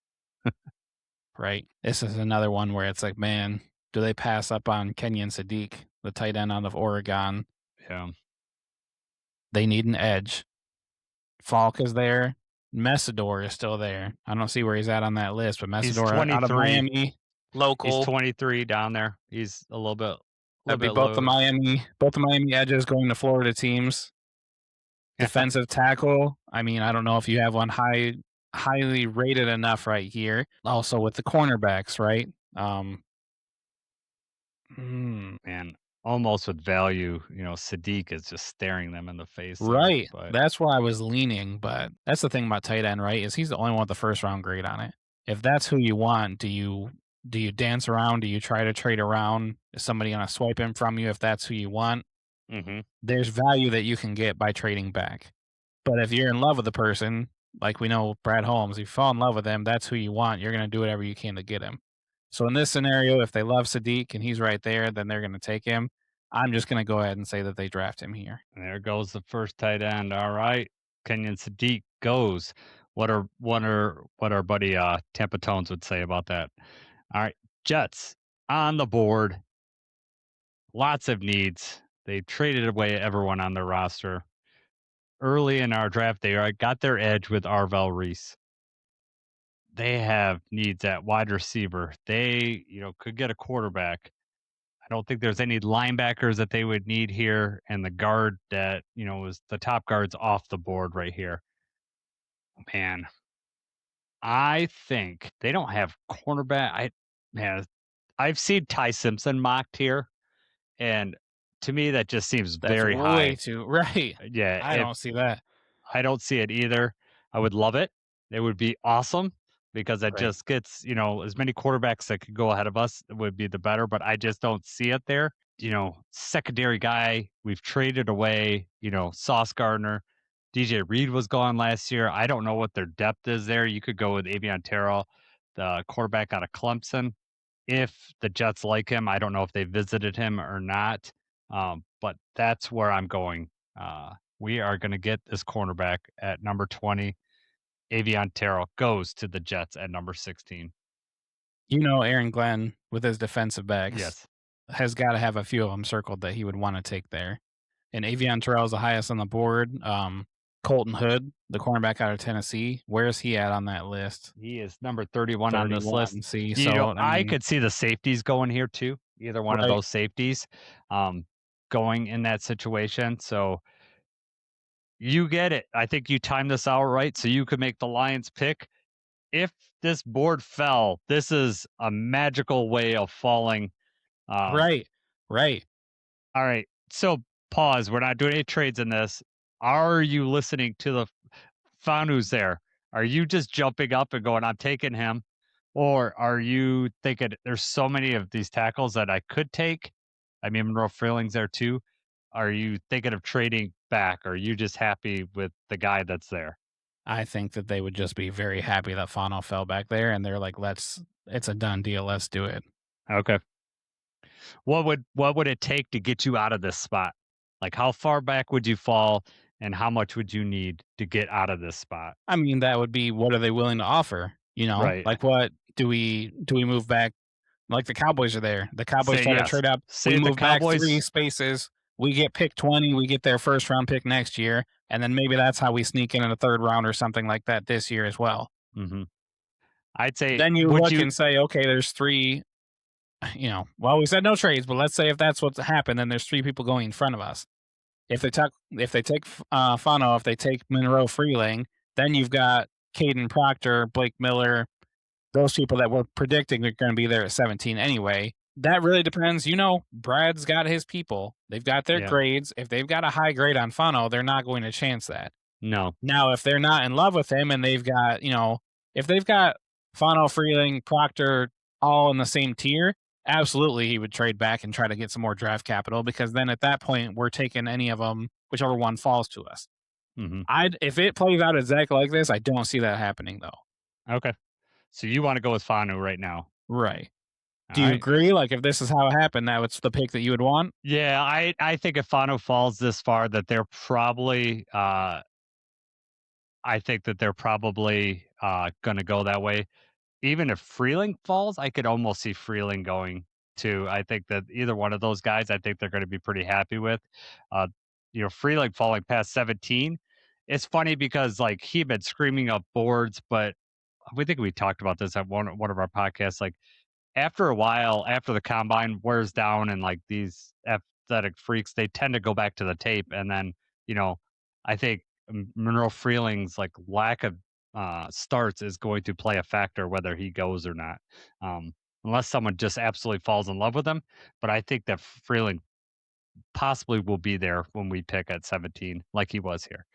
Right. This is another one where it's like, man, do they pass up on Kenyon Sadiq, the tight end out of Oregon? Yeah. They need an edge. Falk is there. Messidor is still there. I don't see where he's at on that list, but Messidor out of Miami, local. He's 23 down there. He's a little bit. That'd be both the Miami edges going to Florida teams. Defensive tackle. I mean, I don't know if you have one highly rated enough right here. Also with the cornerbacks, right? Man, almost with value. Sadiq is just staring them in the face. Right. That's where I was leaning, but that's the thing about tight end, right? Is he's the only one with the first round grade on it. If that's who you want, do you Do you dance around? Do you try to trade around? Is somebody going to swipe him from you if that's who you want? Mm-hmm. There's value that you can get by trading back. But if you're in love with the person, like we know Brad Holmes, if you fall in love with him, that's who you want. You're going to do whatever you can to get him. So in this scenario, if they love Sadiq and he's right there, then they're going to take him. I'm just going to go ahead and say that they draft him here. And there goes the first tight end. All right, Kenyon Sadiq goes. What our buddy Tampa Tones would say about that? All right, Jets on the board. Lots of needs. They traded away everyone on their roster. Early in our draft, they got their edge with Arvell Reese. They have needs at wide receiver. They, could get a quarterback. I don't think there's any linebackers that they would need here, and the guard that, is the top guard's off the board right here. Man, I think they don't have cornerback. I've seen Ty Simpson mocked here, and to me that just seems That's very way high. too right. Yeah, I don't see that. I don't see it either. I would love it. It would be awesome because it Right. just gets, as many quarterbacks that could go ahead of us would be the better, but I just don't see it there. Secondary guy, we've traded away, Sauce Gardner. DJ Reed was gone last year. I don't know what their depth is there. You could go with Avion Terrell, the quarterback out of Clemson. If the Jets like him, I don't know if they visited him or not, but that's where I'm going. We are going to get this cornerback at number 20. Avion Terrell goes to the Jets at number 16. Aaron Glenn with his defensive backs Yes. has got to have a few of them circled that he would want to take there. And Avion Terrell is the highest on the board. Colton Hood, the cornerback out of Tennessee, where is he at on that list? He is number 31 on this list. See, I could see the safeties going here too. Either one of those safeties going in that situation. So you get it. I think you timed this out right, so you could make the Lions pick. If this board fell, this is a magical way of falling. Right. All right. So pause. We're not doing any trades in this. Are you listening to the Fanu's there? Are you just jumping up and going, I'm taking him? Or are you thinking there's so many of these tackles that I could take? I mean, Monroe Freeling's there too. Are you thinking of trading back? Or are you just happy with the guy that's there? I think that they would just be very happy that Fano fell back there, and they're like, it's a done deal. Let's do it. Okay. What would it take to get you out of this spot? Like, how far back would you fall, and how much would you need to get out of this spot? I mean, that would be, what are they willing to offer? Right. Like, what do we move back? Like, the Cowboys are there. The Cowboys try to trade up. We move back 3 spaces. We get pick 20. We get their first round pick next year, and then maybe that's how we sneak in a third round or something like that this year as well. Mm-hmm. I'd say then you look and say, okay, there's 3. Well, we said no trades, but let's say if that's what's happened, then there's 3 people going in front of us. If they take Fano, if they take Monroe Freeling, then you've got Caden Proctor, Blake Miller, those people that we're predicting are going to be there at 17 anyway. That really depends. Brad's got his people. They've got their grades. If they've got a high grade on Fano, they're not going to chance that. No. Now, if they're not in love with him and they've got, if they've got Fano, Freeling, Proctor all in the same tier, absolutely he would trade back and try to get some more draft capital, because then at that point we're taking any of them, whichever one falls to us. Mm-hmm. If it plays out exactly like this, I don't see that happening though. Okay. So you want to go with Fanu right now? Right. Do you agree? Like, if this is how it happened, that it's the pick that you would want? Yeah, I think if Fanu falls this far, that they're probably I think that they're probably going to go that way. Even if Freeling falls, I could almost see Freeling going too. I think that either one of those guys, I think they're going to be pretty happy with. Freeling falling past 17. It's funny because like he'd been screaming up boards, but we think we talked about this at one of our podcasts. Like after a while, after the combine wears down and like these athletic freaks, they tend to go back to the tape. And then, I think Monroe Freeling's like lack of starts is going to play a factor whether he goes or not, unless someone just absolutely falls in love with him. But I think that Freeling possibly will be there when we pick at 17 like he was here.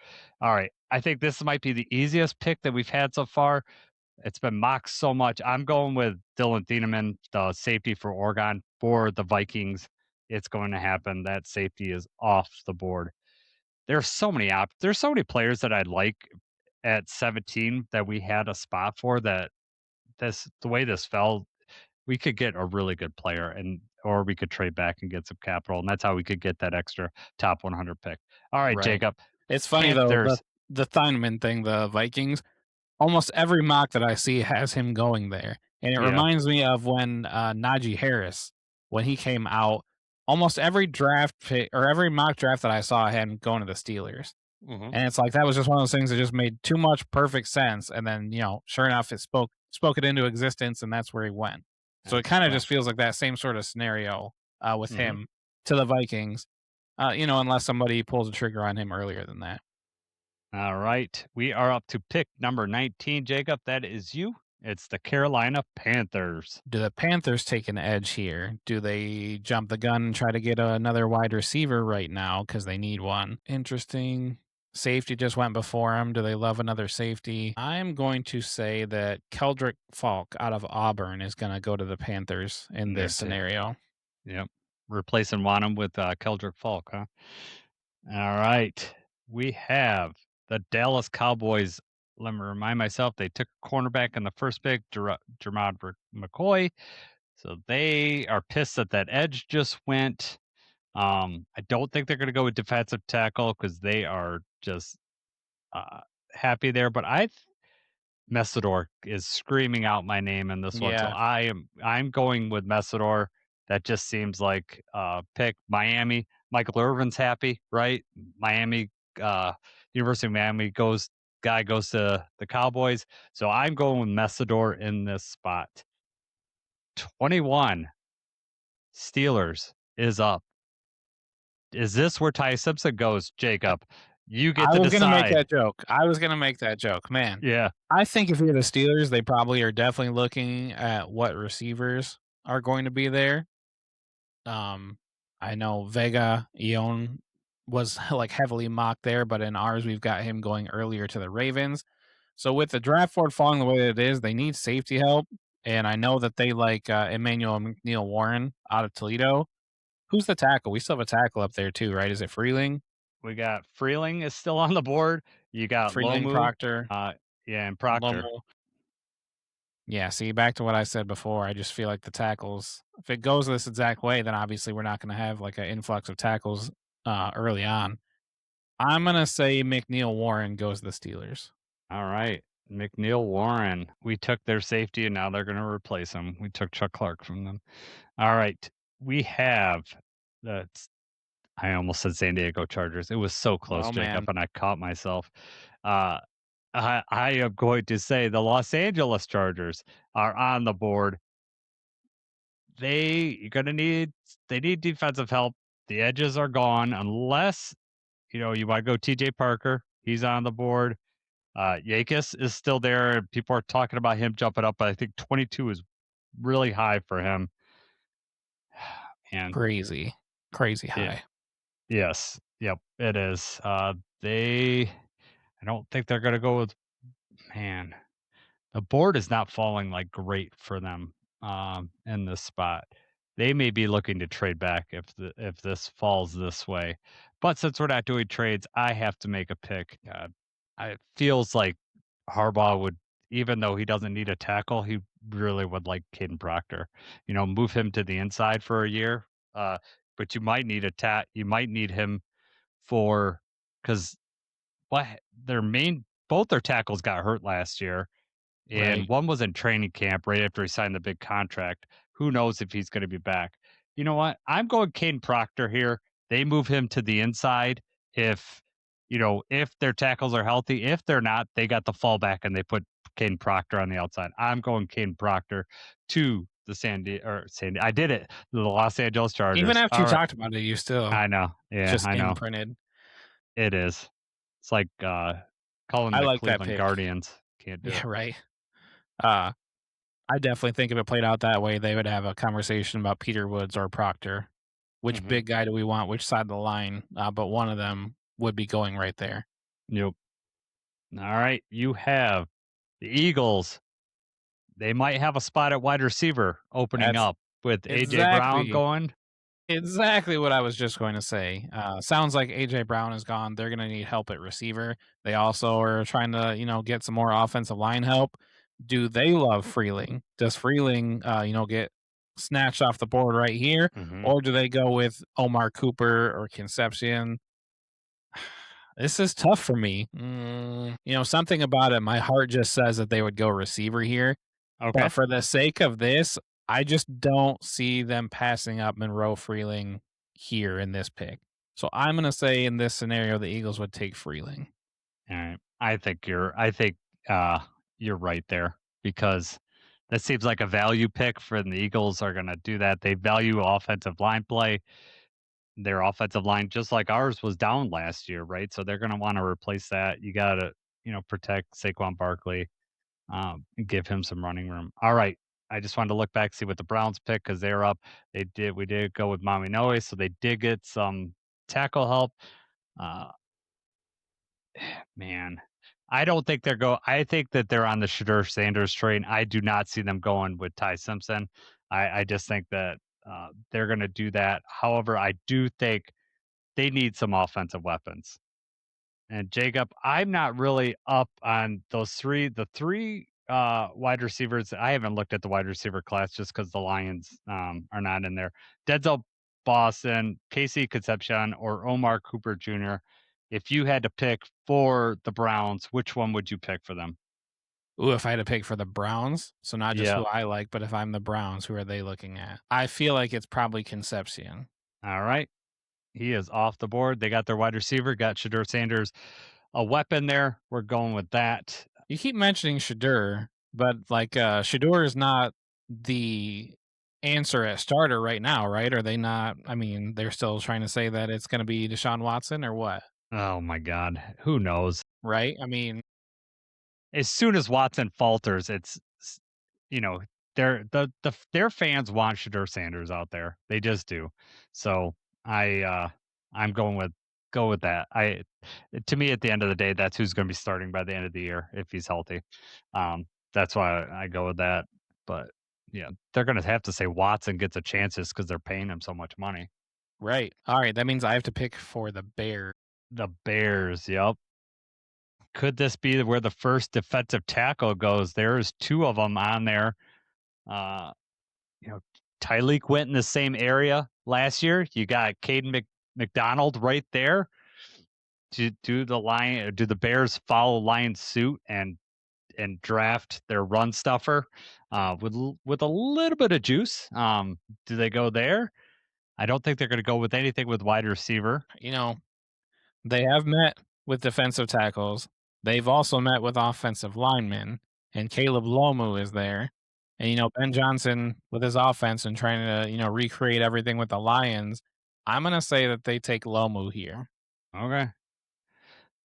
All right, I think this might be the easiest pick that we've had so far. It's been mocked so much. I'm going with Dylan Thieneman, the safety for Oregon for the Vikings. It's going to happen. That safety is off the board. There's so many there's so many players that I'd like at 17 that we had a spot for that the way this fell, we could get a really good player or we could trade back and get some capital, and that's how we could get that extra top 100 pick. All right, Right. Jacob. It's funny though, Panthers. the Thieneman thing, the Vikings, almost every mock that I see has him going there. And it Yeah. reminds me of when Najee Harris, when he came out, almost every draft pick or every mock draft that I saw had him going to the Steelers. Mhm. And it's like that was just one of those things that just made too much perfect sense. And then, sure enough, it spoke it into existence, and that's where he went. So it kind of just feels like that same sort of scenario with him to the Vikings, unless somebody pulls a trigger on him earlier than that. All right. We are up to pick number 19, Jacob. That is you. It's the Carolina Panthers. Do the Panthers take an edge here? Do they jump the gun and try to get another wide receiver right now because they need one? Interesting. Safety just went before him. Do they love another safety? I'm going to say that Keldrick Falk out of Auburn is going to go to the Panthers in this scenario. Yep. Replacing Wanham with Keldrick Falk, huh? All right. We have the Dallas Cowboys. Let me remind myself, they took a cornerback in the first pick, Jermod McCoy. So they are pissed that edge just went. I don't think they're going to go with defensive tackle because they are just happy there. But Messidor is screaming out my name in this one, so I'm going with Messidor. That just seems like pick. Miami. Michael Irvin's happy, right? Miami, University of Miami goes to the Cowboys. So I'm going with Messidor in this spot. 21 Steelers is up. Is this where Ty Simpson goes, Jacob? You get to decide. I was going to make that joke. Man. Yeah. I think if you're the Steelers, they probably are definitely looking at what receivers are going to be there. I know Vega Ion was like heavily mocked there, but in ours we've got him going earlier to the Ravens. So with the draft board falling the way that it is, they need safety help, and I know that they like Emmanuel McNeil Warren out of Toledo. Who's the tackle? We still have a tackle up there too, right? Is it Freeling? We got Freeling is still on the board. You got Freeling, Lomu, Proctor. And Proctor. Lomu. Yeah, see, back to what I said before, I just feel like the tackles, if it goes this exact way, then obviously we're not going to have like an influx of tackles early on. I'm going to say McNeil Warren goes to the Steelers. All right. McNeil Warren. We took their safety, and now they're going to replace him. We took Chuck Clark from them. All right. We have I almost said San Diego Chargers. It was so close, Jacob, and I caught myself. I am going to say the Los Angeles Chargers are on the board. They need defensive help. The edges are gone unless you want to go TJ Parker. He's on the board. Yakis is still there. People are talking about him jumping up, but I think 22 is really high for him. And crazy high. Yes. Yep. It is. I don't think they're going to go with. Man, the board is not falling like great for them in this spot. They may be looking to trade back if this falls this way. But since we're not doing trades, I have to make a pick. It feels like Harbaugh would, even though he doesn't need a tackle, he really would like Caden Proctor. Move him to the inside for a year. But you might need you might need him because both their tackles got hurt last year, and one was in training camp right after he signed the big contract. Who knows if he's going to be back? You know what? I'm going Caden Proctor here. They move him to the inside if their tackles are healthy. If they're not, they got the fallback and they put Caden Proctor on the outside. I'm going Caden Proctor to the I did it. The Los Angeles Chargers. Even after you talked about it, you still. I know. Yeah, just I know. Imprinted. It is. It's like calling the Cleveland Guardians. Can't do it. Right. I definitely think if it played out that way, they would have a conversation about Peter Woods or Proctor. Which big guy do we want? Which side of the line? But one of them would be going right there. Yep. All right. You have the Eagles they might have a spot at wide receiver opening That's up with AJ Brown exactly going. exactly what I was just going to say. Sounds like AJ Brown is gone. They're going to need help at receiver. They also are trying to, get some more offensive line help. Do they love Freeling? Does Freeling, get snatched off the board right here, Mhm. or do they go with Omar Cooper or Concepcion? This is tough for me. Something about it, my heart just says that they would go receiver here. Okay. But for the sake of this, I just don't see them passing up Monroe Freeling here in this pick. So I'm gonna say in this scenario, the Eagles would take Freeling. All right. I think you're right there because that seems like a value pick for the Eagles are going to do that. They value offensive line play. Their offensive line, just like ours, was down last year, right? So they're going to want to replace that. You got to, protect Saquon Barkley, and give him some running room. All right. I just wanted to look back, see what the Browns picked because they're up. We did go with Mami Noe, so they did get some tackle help. Uh, Man, I don't think I think that they're on the Shedeur Sanders train. I do not see them going with Ty Simpson. I just think that they're going to do that. However, I do think they need some offensive weapons. And Jacob, I'm not really up on the three wide receivers. I haven't looked at the wide receiver class just because the Lions are not in there. Denzel Boston, Casey Concepcion, or Omar Cooper Jr. If you had to pick for the Browns, which one would you pick for them? Ooh, if I had to pick for the Browns, so not just Yeah. who I like, but if I'm the Browns, who are they looking at? I feel like it's probably Concepcion. All right. He is off the board. They got their wide receiver, got Shedeur Sanders, a weapon there. We're going with that. You keep mentioning Shedeur, but Shedeur is not the answer at starter right now, right? Are they not? I mean, they're still trying to say that it's going to be Deshaun Watson or what, Oh my God. Who knows? right? I mean, As soon as Watson falters, you know, their fans want Shedeur Sanders out there. They just do. So I'm go with that. To me at the end of the day, that's who's going to be starting by the end of the year if he's healthy. That's why I go with that. But yeah, they're going to have to say Watson gets a chance just because they're paying him so much money. right. All right. That means I have to pick for the Bears. The Bears, yep. Could this be where the first defensive tackle goes? There's two of them on there. Uh, Tyleek went in the same area last year. You got Caden McDonald right there. Do the Bears follow Lions suit and draft their run stuffer with a little bit of juice? Do they go there? I don't think they're going to go with anything with wide receiver. They have met with defensive tackles. They've also met with offensive linemen, and Caleb Lomu is there. And Ben Johnson with his offense and trying to recreate everything with the Lions. I'm gonna say that they take Lomu here. Okay.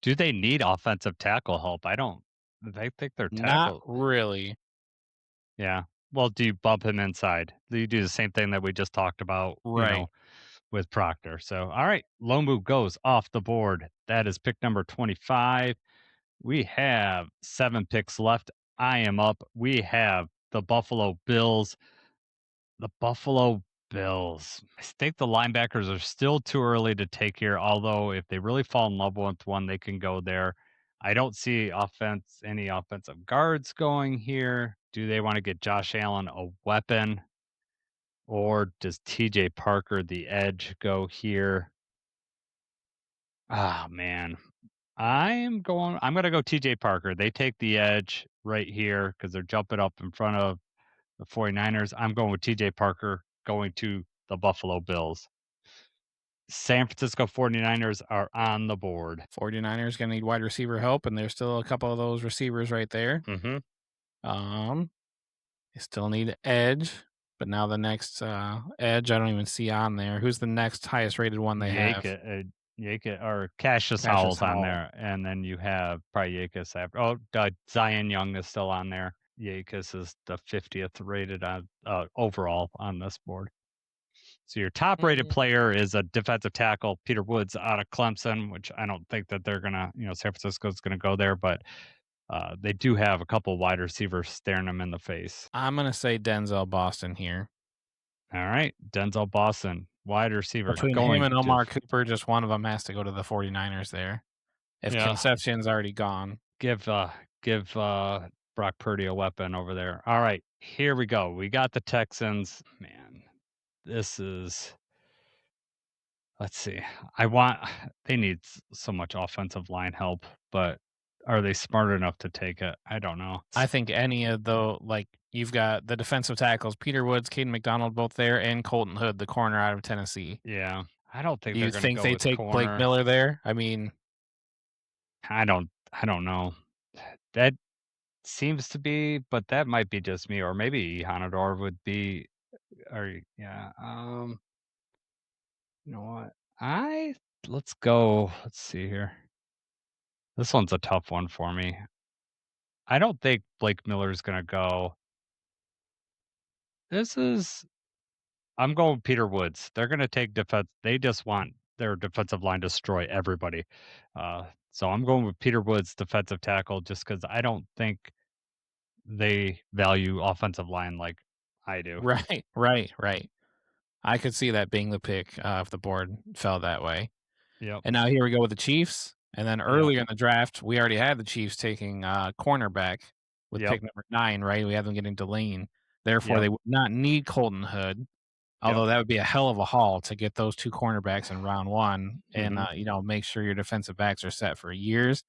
Do they need offensive tackle help? I don't. They think they're Not tackle. really. Yeah. Well, do you bump him inside? Do you do the same thing that we just talked about, Right. with Proctor? So, all right, Lomu goes off the board. That is pick number 25. We have 7 picks left. I am up. We have the Buffalo Bills. The Buffalo Bills. I think the linebackers are still too early to take here, although if they really fall in love with one, they can go there. I don't see any offensive guards going here. Do they want to get Josh Allen a weapon? Or does TJ Parker, the edge, go here? Ah, man. I'm going to go TJ Parker. They take the edge right here because they're jumping up in front of the 49ers. I'm going with TJ Parker going to the Buffalo Bills. San Francisco 49ers are on the board. 49ers gonna need wide receiver help, and there's still a couple of those receivers right there. Mm-hmm. They still need edge, but now the next edge I don't even see on there. Who's the next highest rated one they have? Yaka or Cassius Howell's on there, and then you have probably Yakis after. Oh, Zion Young is still on there. Yakis is the 50th rated on overall on this board. So your top rated player is a defensive tackle, Peter Woods out of Clemson, which I don't think that they're gonna, San Francisco's gonna go there, but they do have a couple wide receivers staring them in the face. I'm gonna say Denzel Boston here. All right, Denzel Boston, wide receiver, Between him going and to Omar Cooper, just one of them has to go to the 49ers there. If yeah, Concepcion's already gone. give Brock Purdy a weapon over there. All right, here we go. We got the Texans. Man, this is. Let's see. I want. They need so much offensive line help, but are they smart enough to take it? I don't know. I think any of the like you've got the defensive tackles, Peter Woods, Caden McDonald both there, and Colton Hood, the corner out of Tennessee. Yeah, I don't think Do they're you going to think go they with take Blake corner. Miller there? I mean, I don't. I don't know. That seems to be, but that might be just me, or maybe Hanador would be. Or yeah. You know what? Let's go. Let's see here. This one's a tough one for me. I don't think Blake Miller's gonna go. This is I'm going Peter Woods. They're gonna take defense. They just want their defensive line to destroy everybody. So I'm going with Peter Woods, defensive tackle, just because I don't think they value offensive line like I do. right. I could see that being the pick if the board fell that way. Yep. And now here we go with the Chiefs. And then Yep. earlier in the draft, we already had the Chiefs taking cornerback with Yep. pick number 9, right? We had them getting Delane. Therefore, Yep. they would not need Colton Hood. Although Yep. that would be a hell of a haul to get those 2 cornerbacks in round 1 and, Mhm. make sure your defensive backs are set for years.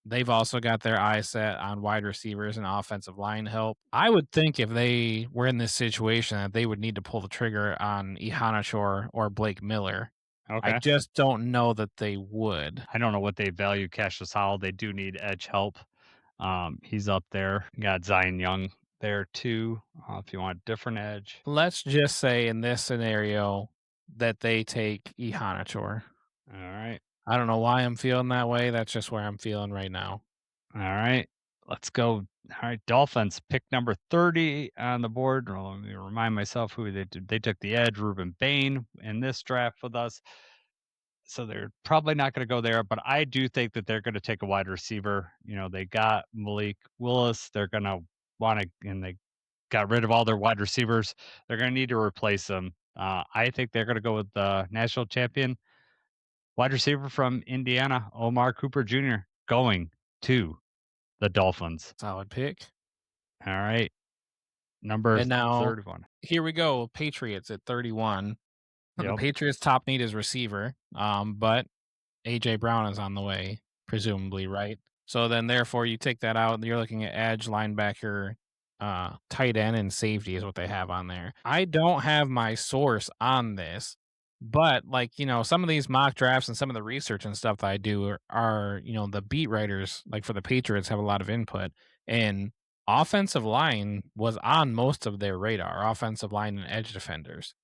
They've also got their eyes set on wide receivers and offensive line help. I would think if they were in this situation that they would need to pull the trigger on Ihanashore or Blake Miller. I Okay. just don't know that they would. I don't know what they value Cassius Howell. They do need edge help. He's up there. You got Zion Young there too. If you want a different edge. Let's just say in this scenario that they take Ihanashore. All right. I don't know why I'm feeling that way. That's just where I'm feeling right now. All right. Let's go. All right. Dolphins pick number 30 on the board. Well, let me remind myself who they did. They took the edge, Ruben Bain, in this draft with us. So they're probably not going to go there, but I do think that they're going to take a wide receiver. You know, they got Malik Willis. They're going to want to, and they got rid of all their wide receivers. They're going to need to replace them. I think they're going to go with the national champion wide receiver from Indiana, Omar Cooper Jr., going to the Dolphins. Solid pick. All right. Number And now 31. here we go. Patriots at 31. The Yep. Patriots' top need is receiver, but AJ Brown is on the way, presumably, right? So then, therefore, you take that out, and you're looking at edge, linebacker, tight end, and safety is what they have on there. I don't have my source on this, but some of these mock drafts and some of the research and stuff that I do are the beat writers, like for the Patriots, have a lot of input, and offensive line was on most of their radar, offensive line and edge defenders.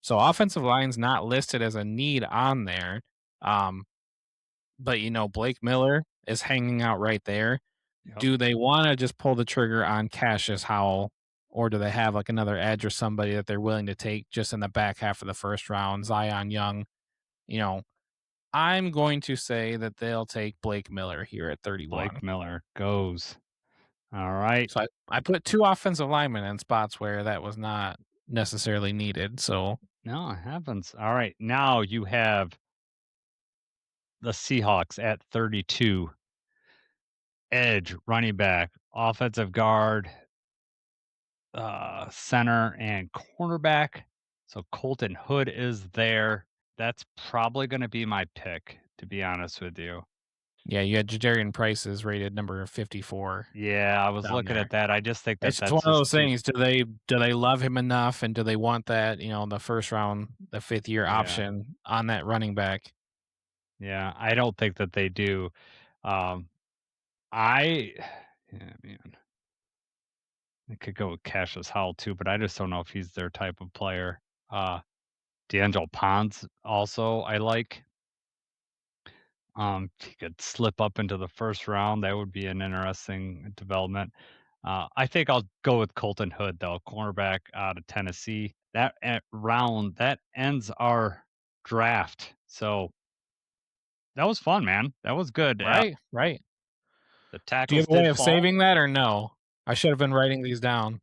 So offensive line's not listed as a need on there. But Blake Miller is hanging out right there. Yep. Do they want to just pull the trigger on Cassius Howell, or do they have like another edge or somebody that they're willing to take just in the back half of the first round? Zion Young, I'm going to say that they'll take Blake Miller here at 31. Blake Miller goes. All right. So I put 2 offensive linemen in spots where that was not necessarily needed. So No, it happens. All right. Now you have the Seahawks at 32. Edge, running back, offensive guard, center, and cornerback. So Colton Hood is there. That's probably going to be my pick, to be honest with you. yeah, you had Jadarian Price is rated number 54. Yeah, I was Down looking there. at that. I just think that It's just that's one of those too. things. Do they love him enough, and do they want that, the first round, the 5th-year Yeah. option on that running back? Yeah, I don't think that they do. I, yeah, man, I could go with Cassius Howell too, but I just don't know if he's their type of player. D'Angelo Ponds also I like. If he could slip up into the first round, that would be an interesting development. I think I'll go with Colton Hood though, cornerback out of Tennessee. That round that ends our draft. So that was fun, man. That was good. Right. The Do you tackles have a way did of fall. saving that or no? I should have been writing these down.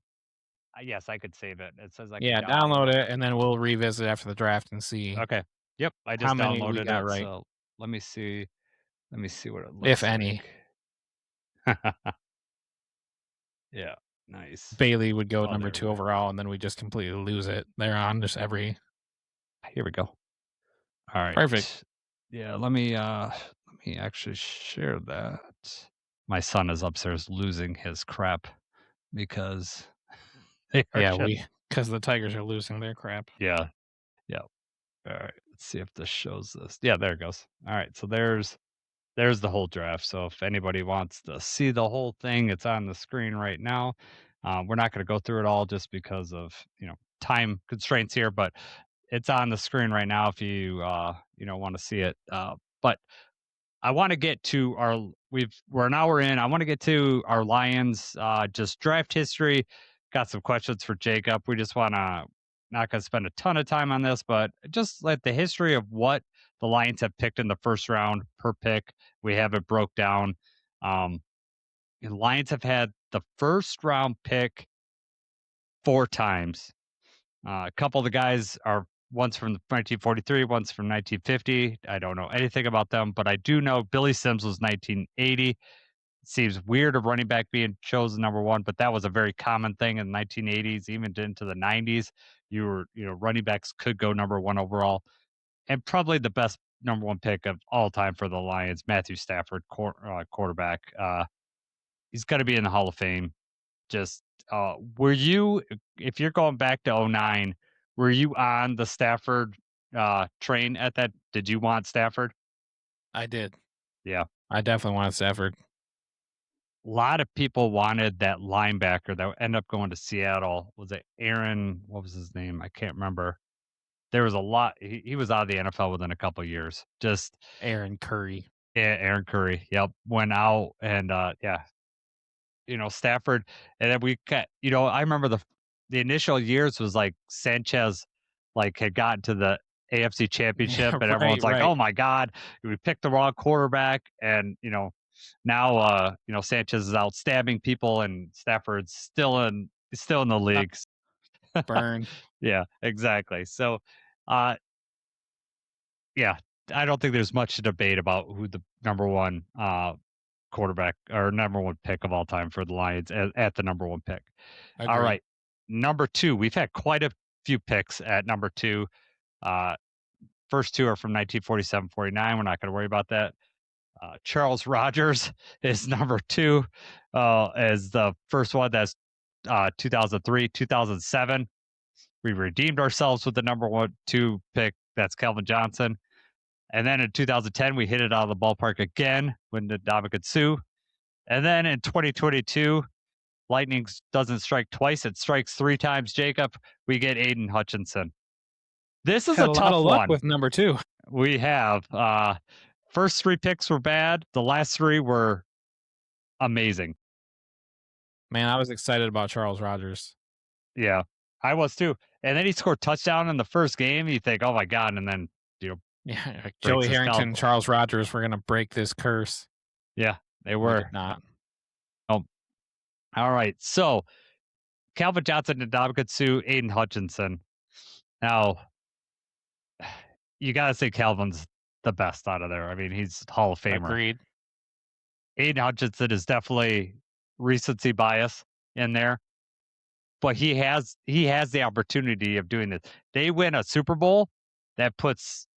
Yes, I could save it. It says I Yeah, could download it, and then we'll revisit after the draft and see Okay. Yep, I how just many we downloaded got it. right, So let me see. Let me see what it if looks any. like. Yeah, nice. Bailey would go Oh, number there 2 we go. overall, and then we just completely lose it. They're on just every. Here we go. All right. Perfect. Yeah, let me actually share that. My son is upstairs losing his crap because they are Yeah, just because the Tigers are losing their crap. yeah. Yeah. All right. Let's see if this shows this. Yeah, there it goes. All right. So there's the whole draft. So if anybody wants to see the whole thing, it's on the screen right now. We're not going to go through it all just because of time constraints here, but it's on the screen right now if you want to see it. But I want to get to we're an hour in. I want to get to our Lions just draft history. Got some questions for Jacob. We just want to not going to spend a ton of time on this, but just like the history of what the Lions have picked in the first round per pick. We have it broke down. The Lions have had the first round pick 4 times. A couple of the guys are one's from 1943, one's from 1950. I don't know anything about them, but I do know Billy Sims was 1980. It seems weird of running back being chosen number one, but that was a very common thing in the 1980s, even into the 90s. Running backs could go number one overall, and probably the best number one pick of all time for the Lions, Matthew Stafford, quarterback. He's going to be in the Hall of Fame. Just were you, if you're going back to 09, were you on the Stafford train at that? Did you want Stafford? I did. Yeah. I definitely wanted Stafford. A lot of people wanted that linebacker that ended up going to Seattle. Was it Aaron? What was his name? I can't remember. There was a lot. He was out of the NFL within a couple of years. Just Aaron Curry. yeah, Aaron Curry. Yep, went out and Stafford, and then we got, I remember the initial years was like Sanchez, like had gotten to the AFC Championship, and everyone's like, right. "Oh my God, we picked the wrong quarterback," and now Sanchez is out stabbing people, and Stafford's still in the league. Burn. Yeah, exactly. So, yeah, I don't think there's much to debate about who the number one quarterback or number one pick of all time for the Lions at the number one pick. Agreed. All right. Number two, we've had quite a few picks at number two. First two are from 1947, 49. We're not going to worry about that. Charles Rogers is number two as the first one. That's 2003, 2007. We redeemed ourselves with the number 2 pick. That's Calvin Johnson. And then in 2010, we hit it out of the ballpark again with Ndamukong Suh. And then in 2022, lightning doesn't strike twice; it strikes 3 times. Jacob, we get Aiden Hutchinson. This is Had a lot tough of luck one. with number 2. We have first 3 picks were bad. The last 3 were amazing. Man, I was excited about Charles Rogers. Yeah, I was too. And then he scored touchdown in the first game. You think, oh my God! And then yeah, Joey Harrington, Charles Rogers, we're gonna break this curse. Yeah, they were not. Oh, all right. So Calvin Johnson, Ndamukong Suh, Aiden Hutchinson. Now, you got to say Calvin's the best out of there. I mean, he's Hall of Famer. Agreed. Aiden Hutchinson is definitely recency bias in there, but he has the opportunity of doing this. They win a Super Bowl, that puts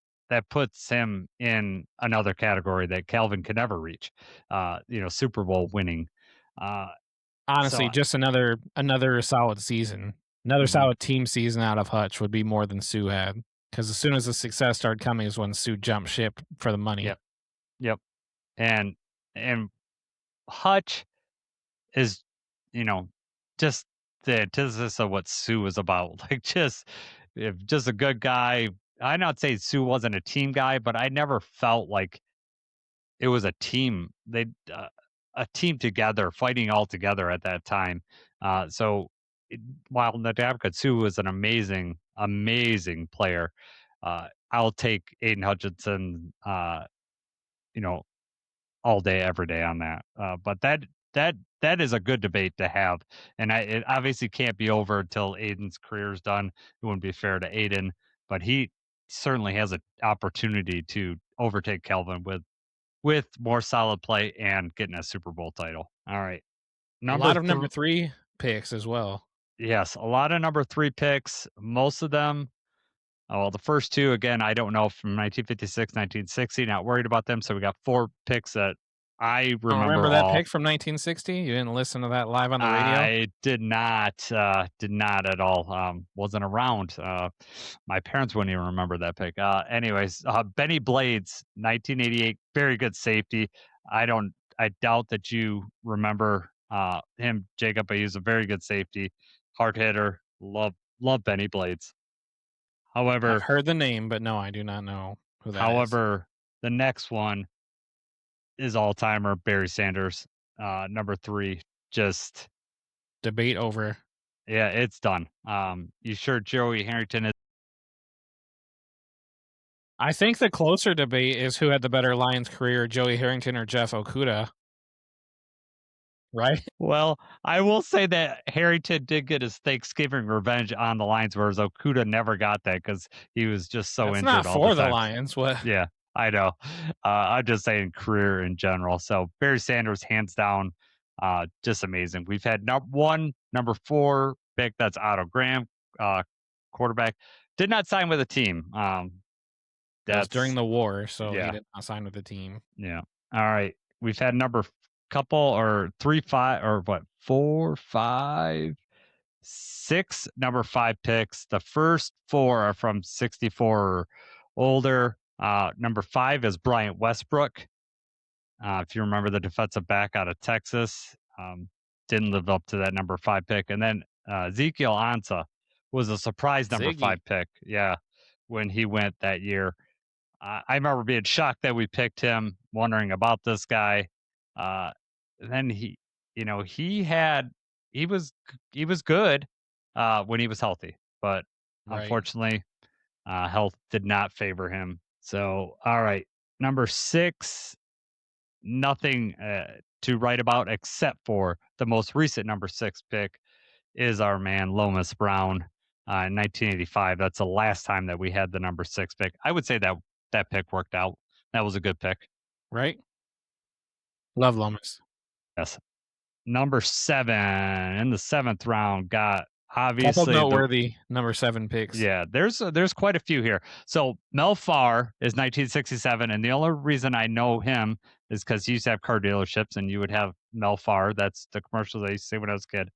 him in another category that Calvin could never reach. Super Bowl winning. Honestly, just another solid season. Another solid team season out of Hutch would be more than Suh had. Because as soon as the success started coming is when Suh jumped ship for the money. Yep. And Hutch is, just the antithesis of what Suh was about. Like just a good guy. I'm not saying Suh wasn't a team guy, but I never felt like it was a team. A team together, fighting all together at that time. While Ndamukong Suh was an amazing, amazing player, I'll take Aiden Hutchinson, all day, every day on that. But that is a good debate to have, and it obviously can't be over until Aiden's career is done. It wouldn't be fair to Aiden, but he certainly has an opportunity to overtake Kelvin with more solid play and getting a Super Bowl title. All right, A number lot of number three. 3 picks as well. Yes, a lot of number three picks. Most of them. Oh, well, the first two, again, I don't know from 1956, 1960. Not worried about them. So we got four picks that I Don't remember remember that all. pick from 1960? You didn't listen to that live on the radio? I did not at all. Wasn't around. My parents wouldn't even remember that pick. Anyways, Benny Blades, 1988, very good safety. I doubt that you remember him, Jacob, but he was a very good safety, hard hitter. Love Benny Blades. I've However, heard the name, but no, I do not know who that is. however, the next one is all timer Barry Sanders, number three. Just Debate over. Yeah, it's done. You sure Joey Harrington is? I think the closer debate is who had the better Lions career, Joey Harrington or Jeff Okuda. Right? Well, I will say that Harrington did get his Thanksgiving revenge on the Lions, whereas Okuda never got that because he was just so That's injured not all the for the time. Lions. What? Yeah, I know. I'm just saying career in general. So Barry Sanders, hands down, just amazing. We've had number four pick, that's Otto Graham, quarterback. Did not sign with a team. That's during That's the war, so he yeah, did not sign with the team. yeah. All right. We've had couple or three, five, or what, four, five, six number five picks. The first four are from 64 or older. Number five is Bryant Westbrook. If you remember the defensive back out of Texas, didn't live up to that number five pick. And then Ezekiel Ansah was a surprise number Ziggy. five pick. Yeah. When he went that year. I remember being shocked that we picked him, wondering about this guy. Then he was he was good when he was healthy, but Right. unfortunately, health did not favor him. So, all right, number six, nothing to write about except for the most recent number six pick is our man Lomas Brown in 1985. That's the last time that we had the number six pick. I would say that pick worked out. That was a good pick. Right? Love Lomas. Yes. Number seven in the seventh round got Couple obviously noteworthy number 7 picks. yeah. There's quite a few here. So Mel Farr is 1967, and the only reason I know him is because he used to have car dealerships, and you would have Mel Farr. That's the commercials I used to see when I was a kid.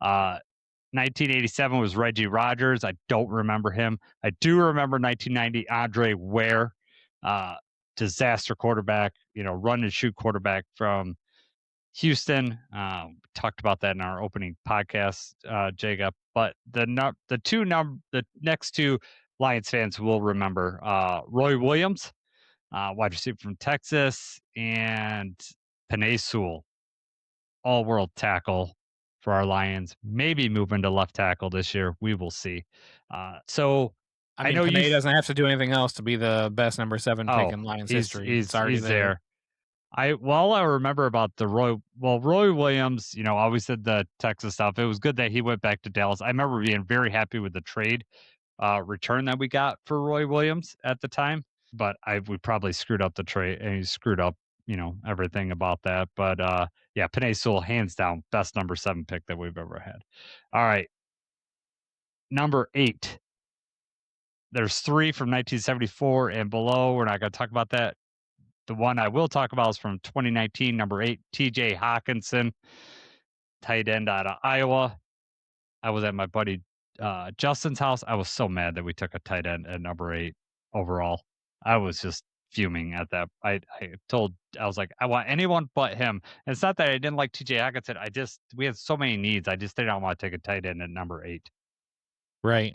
1987 was Reggie Rogers. I don't remember him. I do remember 1990 Andre Ware, disaster quarterback, run and shoot quarterback from Houston. Talked about that in our opening podcast, Jacob. But the next two Lions fans will remember Roy Williams, wide receiver from Texas, and Penei Sewell, all world tackle for our Lions. Maybe moving to left tackle this year. We will see. So I mean, know Panay doesn't have to do anything else to be the best number 7 pick in Lions history. It's already he's there. I remember about Roy Williams, always did the Texas stuff. It was good that he went back to Dallas. I remember being very happy with the trade return that we got for Roy Williams at the time, but we probably screwed up the trade and he screwed up, everything about that. But yeah, Penei Sewell, hands down, best number 7 pick that we've ever had. All right. Number 8. There's 3 from 1974 and below. We're not going to talk about that. The one I will talk about is from 2019, number 8, TJ Hawkinson, tight end out of Iowa. I was at my buddy Justin's house. I was so mad that we took a tight end at number 8 overall. I was just fuming at that. I was like, I want anyone but him. And it's not that I didn't like TJ Hawkinson. We had so many needs. I just didn't want to take a tight end at number 8. Right.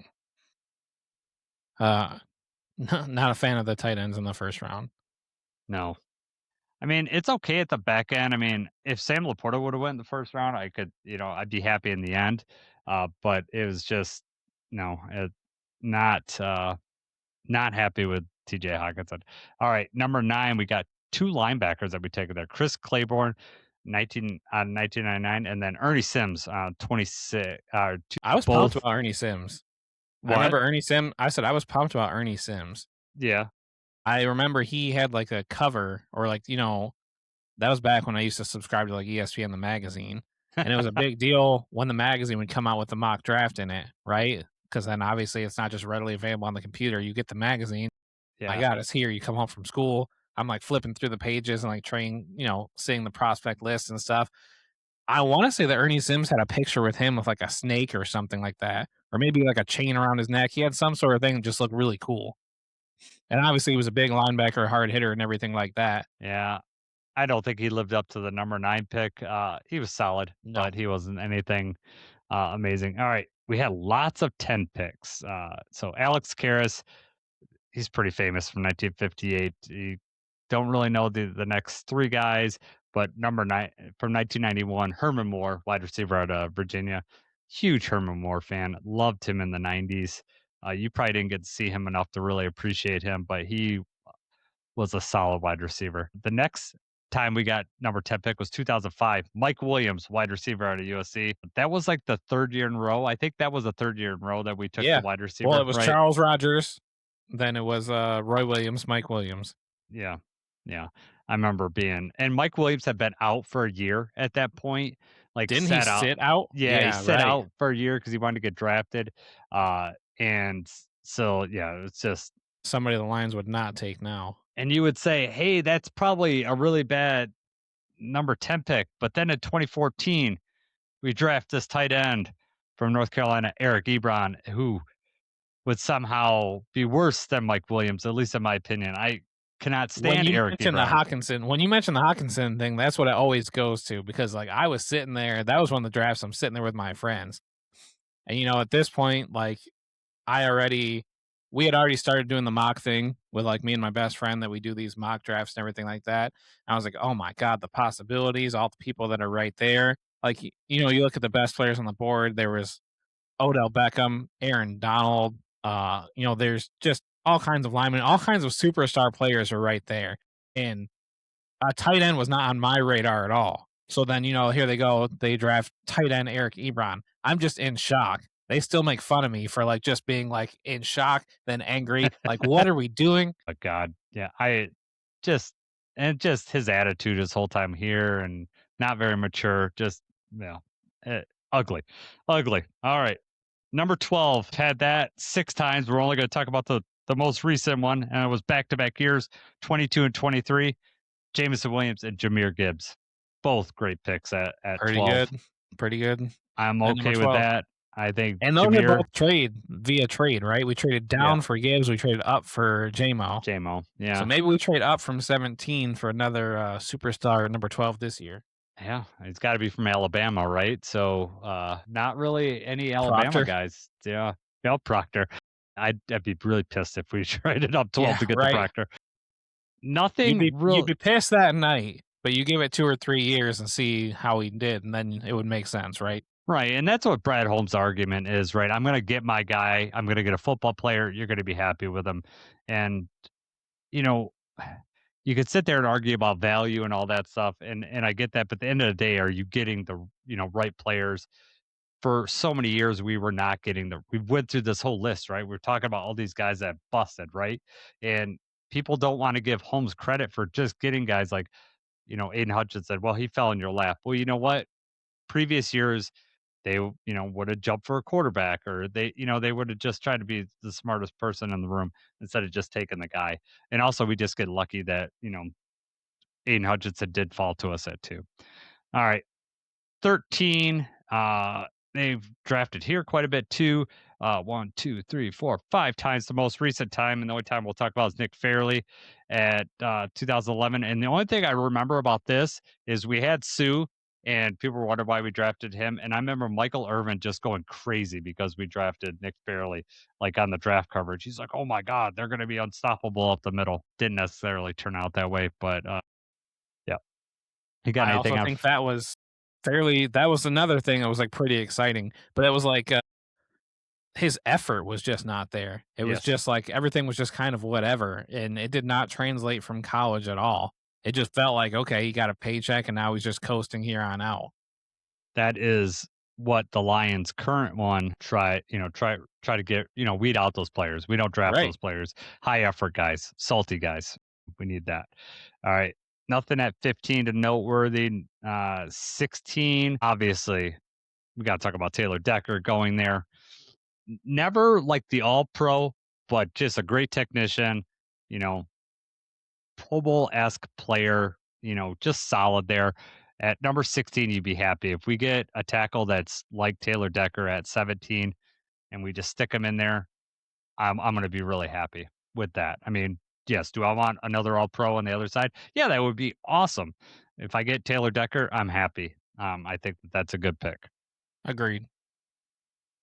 Not a fan of the tight ends in the first round. No. I mean, it's okay at the back end. I mean, if Sam Laporta would have went in the first round, I could, I'd be happy in the end. But it was just not happy with TJ Hawkinson. All right, number 9, we got two linebackers that we taken there. Chris Claiborne, 1999, and then Ernie Sims, 26. I was pumped Both. about Ernie Sims. I What? remember Ernie Sims. I said I was pumped about Ernie Sims. Yeah. I remember he had like a cover, or like, that was back when I used to subscribe to like ESPN the magazine, and it was a big deal when the magazine would come out with the mock draft in it, right? Because then obviously it's not just readily available on the computer. You get the magazine. My Yeah. God, it's here. You come home from school. I'm like flipping through the pages and like seeing the prospect list and stuff. I want to say that Ernie Sims had a picture with him with like a snake or something like that, or maybe like a chain around his neck. He had some sort of thing that just looked really cool. And obviously he was a big linebacker, hard hitter, and everything like that. Yeah. I don't think he lived up to the number 9 pick. He was solid, No. but he wasn't anything amazing. All right. We had lots of 10 picks. So Alex Karras, he's pretty famous from 1958. You don't really know the next three guys, but number 9 from 1991, Herman Moore, wide receiver out of Virginia. Huge Herman Moore fan. Loved him in the 90s. You probably didn't get to see him enough to really appreciate him, but he was a solid wide receiver. The next time we got number 10 pick was 2005. Mike Williams, wide receiver out of USC. That was like the third year in a row. I think that was the third year in a row that we took the wide receiver. Well, it was right? Charles Rogers. Then it was Roy Williams, Mike Williams. Yeah. Yeah. I remember and Mike Williams had been out for a year at that point. Like, didn't he sit out? Yeah, he sat out for a year because he wanted to get drafted. And so, yeah, it's just somebody the Lions would not take now. And you would say, hey, that's probably a really bad number 10 pick. But then in 2014, we draft this tight end from North Carolina, Eric Ebron, who would somehow be worse than Mike Williams, at least in my opinion. I cannot stand Eric Ebron. When you mention the Hawkinson thing, that's what it always goes to, because like I was sitting there, that was one of the drafts, I'm sitting there with my friends. And at this point, like we had already started doing the mock thing with like me and my best friend, that we do these mock drafts and everything like that. And I was like, oh my God, the possibilities, all the people that are right there. Like, you look at the best players on the board. There was Odell Beckham, Aaron Donald. There's just all kinds of linemen, all kinds of superstar players are right there. And a tight end was not on my radar at all. So then, here they go. They draft tight end Eric Ebron. I'm just in shock. They still make fun of me for like just being like in shock, then angry. Like, what are we doing? Oh God. Yeah. Just his attitude his whole time here, and not very mature. Just, ugly. All right. Number 12, had that 6 times. We're only going to talk about the most recent one, and it was back-to-back years, 22 and 23. Jameson Williams and Jahmyr Gibbs. Both great picks at 12. Pretty good. I'm okay with that. I think. And those are both via trade, right? We traded down for Gibbs. We traded up for JMO. Yeah. So maybe we trade up from 17 for another superstar, number 12 this year. Yeah, he's got to be from Alabama, right? So not really any Alabama guys. Yeah, Proctor. I'd be really pissed if we traded up 12 to get the Proctor. Nothing. You'd be pissed that night, but you give it 2 or 3 years and see how he did, and then it would make sense, right? Right, and that's what Brad Holmes' argument is, right? I'm going to get my guy. I'm going to get a football player. You're going to be happy with him. And, you could sit there and argue about value and all that stuff, and I get that. But at the end of the day, are you getting the right players? For so many years, we were not getting we went through this whole list, right? We're talking about all these guys that busted, right? And people don't want to give Holmes credit for just getting guys like, Aiden Hutchinson. Well, he fell in your lap. Well, you know what? Previous years, they would have jumped for a quarterback, or they would have just tried to be the smartest person in the room instead of just taking the guy. And also, we just get lucky that Aiden Hutchinson did fall to us at 2. All right, 13. They've drafted here quite a bit too. 1, 2, 3, 4, 5 times. The most recent time, and the only time we'll talk about is Nick Fairley at 2011. And the only thing I remember about this is we had Sue, and people were wondering why we drafted him. And I remember Michael Irvin just going crazy because we drafted Nick Fairley, like on the draft coverage. He's like, oh my God, they're going to be unstoppable up the middle. Didn't necessarily turn out that way, but yeah. You got anything else? I think that was Fairley. That was another thing that was like pretty exciting, but it was like his effort was just not there. It was just like everything was just kind of whatever, and it did not translate from college at all. It just felt like, okay, he got a paycheck and now he's just coasting here on out. That is what the Lions' current one try to get, weed out those players. We don't draft Right. those players. High effort guys, salty guys. We need that. All right. Nothing at 15 to noteworthy. 16, obviously, we got to talk about Taylor Decker going there. Never like the all pro, but just a great technician, Pro Bowl-esque player, just solid there. At number 16, you'd be happy. If we get a tackle that's like Taylor Decker at 17 and we just stick him in there, I'm going to be really happy with that. I mean, yes, do I want another all pro on the other side? Yeah, that would be awesome. If I get Taylor Decker, I'm happy. I think that's a good pick. Agreed.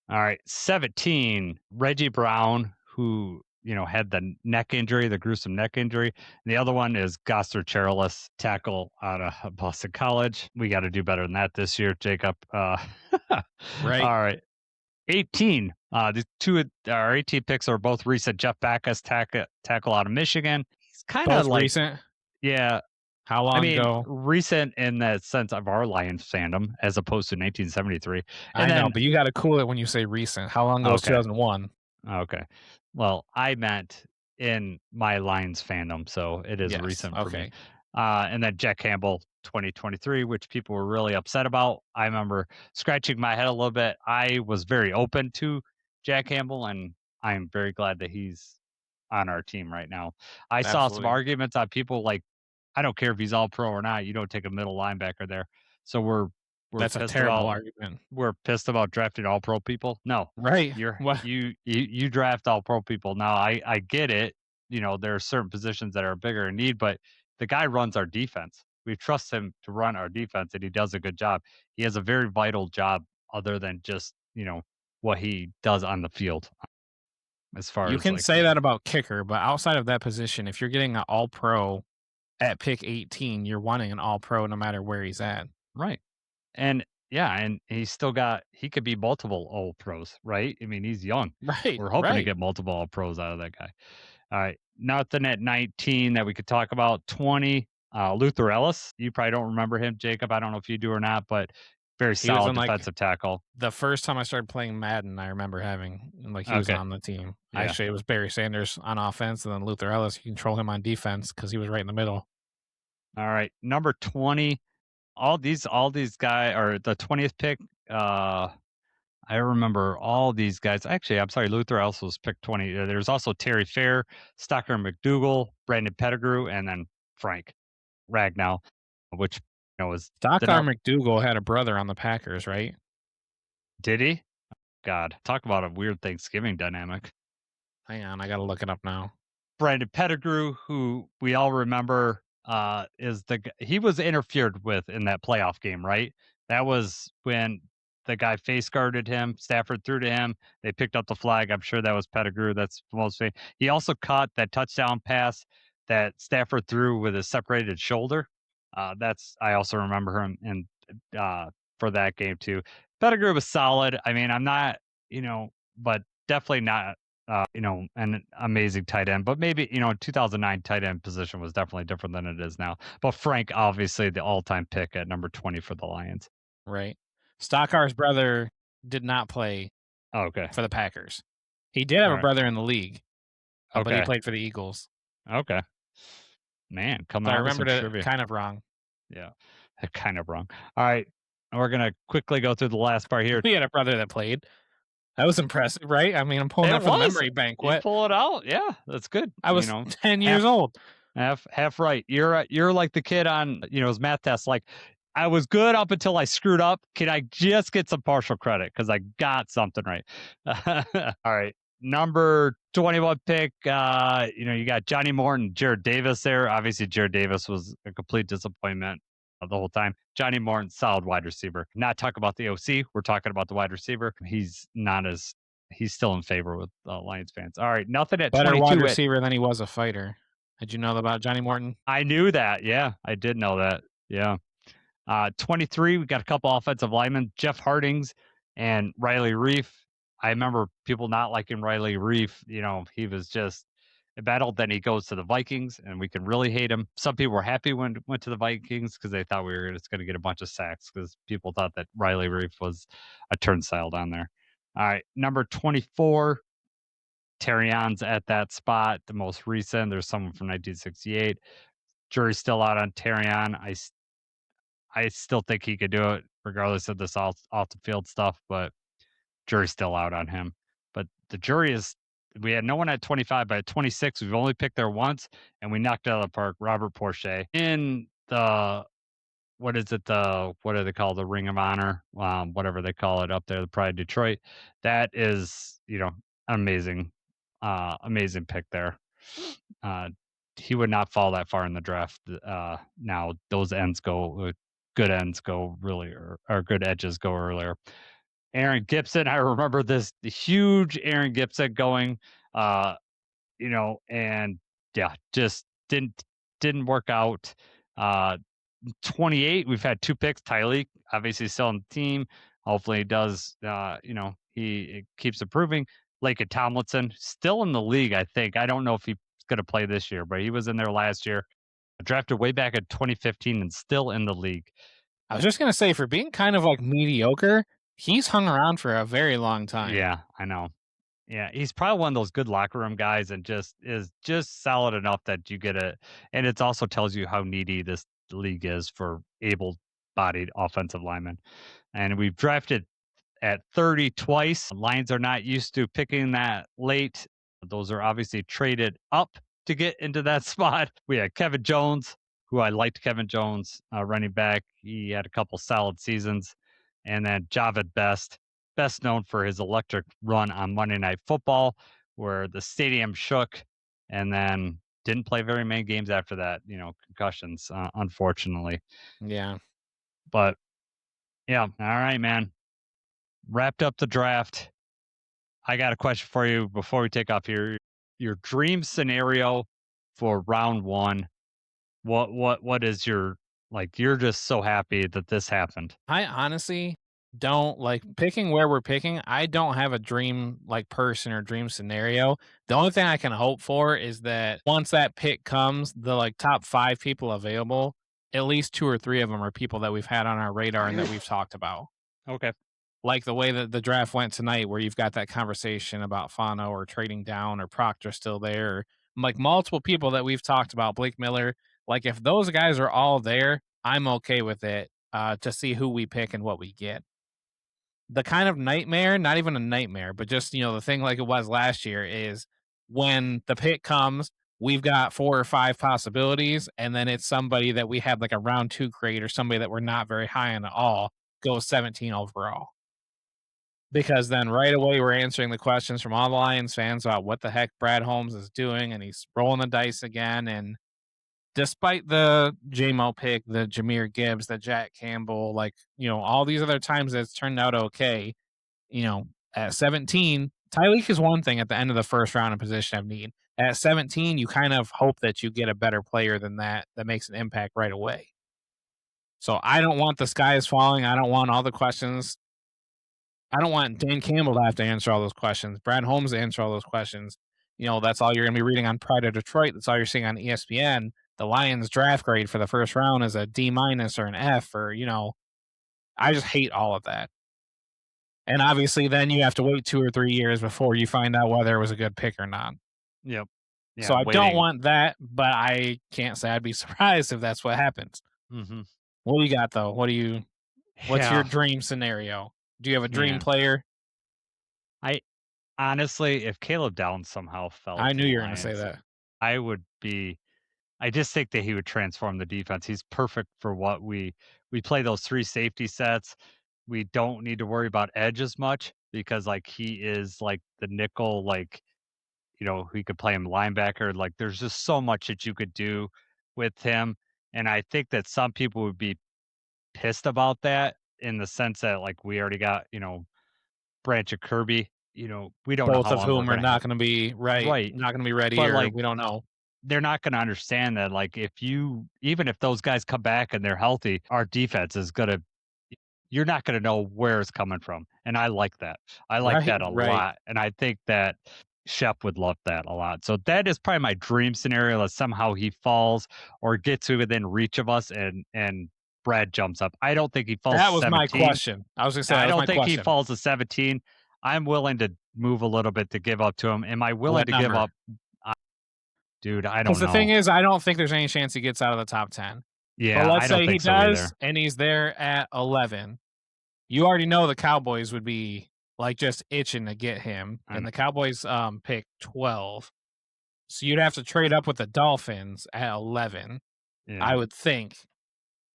All right, 17, Reggie Brown, who had the neck injury, the gruesome neck injury. And the other one is Goster Cherilus, tackle out of Boston College. We got to do better than that this year, Jacob. Right. All right, 18. The two of our 18 picks are both recent. Jeff Backus, tackle out of Michigan. He's kind of like recent. Yeah. How long ago? Recent in the sense of our Lions fandom, as opposed to 1973. I know, but you got to cool it when you say recent. How long ago was 2001? Okay. Well, I meant in my Lions fandom, so it is recent for me. And then Jack Campbell, 2023, which people were really upset about. I remember scratching my head a little bit. I was very open to Jack Campbell, and I'm very glad that he's on our team right now. I saw some arguments on people like, I don't care if he's all pro or not. You don't take a middle linebacker there. So that's a terrible argument. We're pissed about drafting all pro people. No, right. You draft all pro people. Now I get it. There are certain positions that are bigger in need, but the guy runs our defense. We trust him to run our defense, and he does a good job. He has a very vital job other than just, what he does on the field. As far as you can say that about kicker, but outside of that position, if you're getting an all pro at pick 18, you're wanting an all pro no matter where he's at. Right. And he's still he could be multiple all pros, right? I mean, he's young. Right. We're hoping to get multiple all pros out of that guy. All right. Nothing at 19 that we could talk about. 20, Luther Ellis. You probably don't remember him, Jacob. I don't know if you do or not, but very solid defensive tackle. The first time I started playing Madden, I remember having, he was on the team. Yeah. Actually, it was Barry Sanders on offense, and then Luther Ellis. You control him on defense because he was right in the middle. All right. Number 20. All these guys are the 20th pick. I remember all these guys. Actually, I'm sorry, Luther Ellis was picked 20. There's also Terry Fair, Stocker McDougal, Brandon Pettigrew, and then Frank Ragnow, which was Stocker McDougal had a brother on the Packers, right? Did he? God, talk about a weird Thanksgiving dynamic. Hang on, I gotta look it up now. Brandon Pettigrew, who we all remember, he was interfered with in that playoff game, right? That was when the guy face guarded him. Stafford threw to him. They picked up the flag. I'm sure that was Pettigrew. That's mostly. He also caught that touchdown pass that Stafford threw with his separated shoulder. I also remember him in for that game too. Pettigrew was solid. I mean, I'm not, but definitely not, an amazing tight end. But maybe, in 2009, tight end position was definitely different than it is now. But Frank, obviously, the all-time pick at number 20 for the Lions. Right. Stockar's brother did not play for the Packers. He did have a brother in the league, but he played for the Eagles. Okay. Man, I remembered it kind of wrong. Yeah, kind of wrong. All right. We're going to quickly go through the last part here. We had a brother that played. That was impressive, right? I mean, I'm pulling that from memory bank. You pull it out. Yeah, that's good. I was 10 years old. Half right. You're like the kid on, his math test. Like, I was good up until I screwed up. Can I just get some partial credit? Because I got something right. All right. Number 21 pick, you got Johnny Morton, Jared Davis there. Obviously, Jared Davis was a complete disappointment the whole time. Johnny Morton, solid wide receiver. Not talking about the OC. We're talking about the wide receiver. He's still in favor with Lions fans. All right. Nothing at 22. Better wide receiver than he was a fighter. Did you know about Johnny Morton? I knew that. Yeah, I did know that. Yeah. 23, we got a couple offensive linemen, Jeff Hardings and Riley Reef. I remember people not liking Riley Reef. He was just, battle. Then he goes to the Vikings, and we can really hate him. Some people were happy when he went to the Vikings because they thought we were just going to get a bunch of sacks because people thought that Riley Reef was a turnstile down there. All right, number 24, Terrion's at that spot. The most recent, there's someone from 1968. Jury's still out on Terrion. I still think he could do it regardless of this off the field stuff, but jury's still out on him. But the jury is, we had no one at 25, but at 26, we've only picked there once, and we knocked it out of the park. Robert Porsche in the, what is it? What do they call the Ring of Honor? Whatever they call it up there, the Pride of Detroit. That is, amazing, amazing pick there. He would not fall that far in the draft. Now those ends go, good ends go really, or good edges go earlier. Aaron Gibson, I remember this huge Aaron Gibson going, and yeah, just didn't work out. 28, we've had 2 picks. Tyleek, obviously still on the team. Hopefully he does, he keeps improving. Laken Tomlinson, still in the league, I think. I don't know if he's going to play this year, but he was in there last year. Drafted way back in 2015 and still in the league. I was just going to say, for being kind of like mediocre, he's hung around for a very long time. Yeah, I know. Yeah, he's probably one of those good locker room guys and is just solid enough that you get it. And it also tells you how needy this league is for able-bodied offensive linemen. And we've drafted at 30 twice. Lions are not used to picking that late. Those are obviously traded up to get into that spot. We had Kevin Jones, who I liked Kevin Jones, running back. He had a couple solid seasons. And then Javid Best known for his electric run on Monday Night Football, where the stadium shook, and then didn't play very many games after that. Concussions, unfortunately. Yeah. But yeah, all right, man. Wrapped up the draft. I got a question for you before we take off here. Your dream scenario for round 1. What is your, like, you're just so happy that this happened? I honestly don't like picking where we're picking. I don't have a dream like person or dream scenario. The only thing I can hope for is that once that pick comes, the like top 5 people available, at least 2 or 3 of them are people that we've had on our radar and that we've talked about. Okay. Like the way that the draft went tonight, where you've got that conversation about Fano or trading down or Proctor still there, or like multiple people that we've talked about, Blake Miller. Like if those guys are all there, I'm okay with it to see who we pick and what we get. The kind of nightmare, not even a nightmare, but just, the thing like it was last year is when the pick comes, we've got 4 or 5 possibilities, and then it's somebody that we had like a round 2 grade or somebody that we're not very high on at all goes 17 overall. Because then right away we're answering the questions from all the Lions fans about what the heck Brad Holmes is doing, and he's rolling the dice again. And despite the JMO pick, the Jahmyr Gibbs, the Jack Campbell, all these other times it's turned out okay, at 17, Tyleek is one thing at the end of the first round in position of need. At 17, you kind of hope that you get a better player than that makes an impact right away. So I don't want the skies falling. I don't want all the questions. I don't want Dan Campbell to have to answer all those questions, Brad Holmes to answer all those questions. That's all you're going to be reading on Pride of Detroit. That's all you're seeing on ESPN. The Lions draft grade for the first round is a D- or an F, or, I just hate all of that. And obviously then you have to wait 2 or 3 years before you find out whether it was a good pick or not. Yep. Yeah, so I don't want that, but I can't say I'd be surprised if that's what happens. Mm-hmm. What do you got though? What's your dream scenario? Do you have a dream player? Honestly, if Caleb Downs somehow fell, I knew you were going to say that. I just think that he would transform the defense. He's perfect for what we play, those 3 safety sets. We don't need to worry about edge as much because he is like the nickel, he could play him linebacker. Like there's just so much that you could do with him. And I think that some people would be pissed about that in the sense that we already got, Branch and Kirby, we don't know both how of whom are not going to be right, not going to be ready, but we don't know. They're not going to understand that even if those guys come back and they're healthy, our defense is going to, you're not going to know where it's coming from. And I like that. I like that a lot. And I think that Shep would love that a lot. So that is probably my dream scenario, that somehow he falls or gets within reach of us and Brad jumps up. I don't think he falls That to was my 17. question. I was gonna say, I that was don't my think he question. falls to 17. I'm willing to move a little bit to give up to him. Am I willing What to give number? up? Dude, I don't Because know. the thing is, I don't think there's any chance he gets out of the top 10. Yeah, But let's I don't say he think so either. does, and he's there at 11. You already know the Cowboys would be like just itching to get him, I and know. the Cowboys pick 12. So you'd have to trade up with the Dolphins at 11, Yeah. I would think.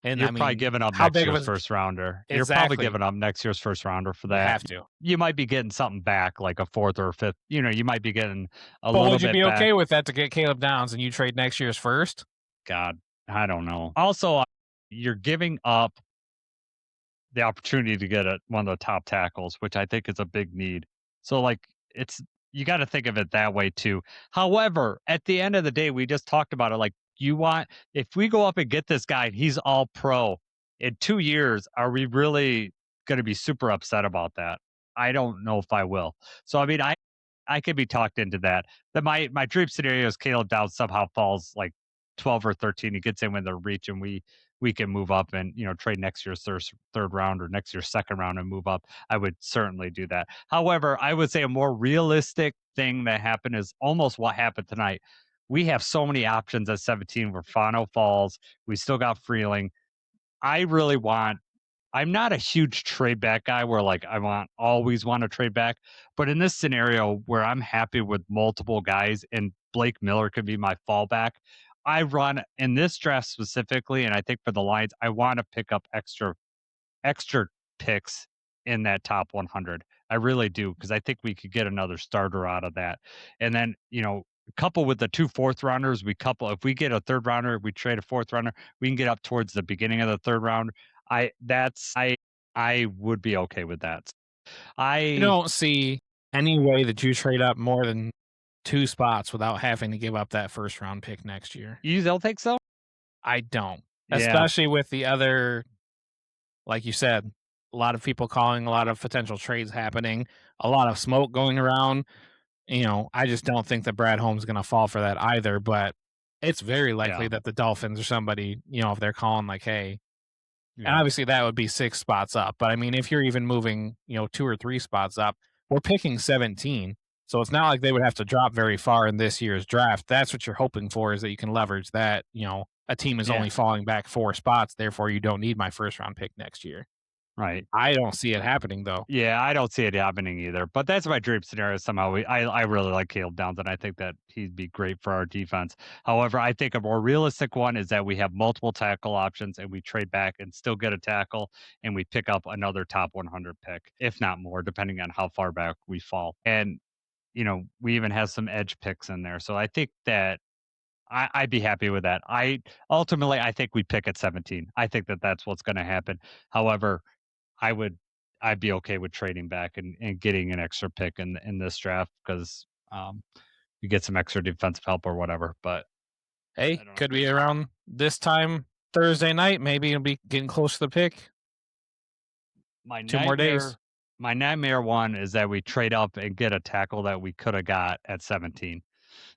And You're I probably mean, giving up how next big of year's a first rounder. You're probably exactly? giving up next year's first rounder for You that. have to. You might be getting something back, like a fourth or a fifth. You know, you might be getting a But little would you bit be back. okay with that to get Caleb Downs and you trade next year's first? God, I don't know. Also, you're giving up the opportunity to get one of the top tackles, which I think is a big need. So, like, it's you got to think of it that way too. However, at the end of the day, we just talked about it. Like, if we go up and get this guy and he's all pro in 2 years, are we really going to be super upset about that? I don't know if I will. So, I mean, I could be talked into that. My dream scenario is Caleb Downs somehow falls like 12 or 13. He gets in with the reach, and we can move up and trade next year's third round or next year's second round and move up. I would certainly do that. However, I would say a more realistic thing that happened is almost what happened tonight. We have so many options at 17 where Fano falls. We still got Freeling. I'm not a huge trade back guy where like always want to trade back, but in this scenario where I'm happy with multiple guys and Blake Miller could be my fallback, I run in this draft specifically, and I think for the Lions, I want to pick up extra picks in that top 100. I really do, because I think we could get another starter out of that. And then, couple with the 2 fourth rounders, if we get a third rounder, we trade a fourth rounder, we can get up towards the beginning of the third round. I would be okay with that. I don't see any way that you trade up more than 2 spots without having to give up that first round pick next year. You don't think so? I don't. Yeah. Especially with the other, like you said, a lot of people calling, a lot of potential trades happening, a lot of smoke going around. I just don't think that Brad Holmes is going to fall for that either. But it's very likely that the Dolphins or somebody, if they're calling like, hey, and obviously that would be 6 spots up. But I mean, if you're even moving, 2 or 3 spots up, we're picking 17. So it's not like they would have to drop very far in this year's draft. That's what you're hoping for, is that you can leverage that, a team is only falling back 4 spots. Therefore, you don't need my first round pick next year. Right. I don't see it happening, though. Yeah, I don't see it happening either. But that's my dream scenario. Somehow, I really like Caleb Downs, and I think that he'd be great for our defense. However, I think a more realistic one is that we have multiple tackle options, and we trade back and still get a tackle, and we pick up another top 100 pick, if not more, depending on how far back we fall. And we even have some edge picks in there. So I think that I'd be happy with that. I think we pick at 17. I think that that's what's going to happen. However, I'd be okay with trading back and getting an extra pick in this draft, because you get some extra defensive help or whatever. But hey, could be around this time Thursday night. Maybe it'll be getting close to the pick. 2 more days. My nightmare one is that we trade up and get a tackle that we could have got at 17.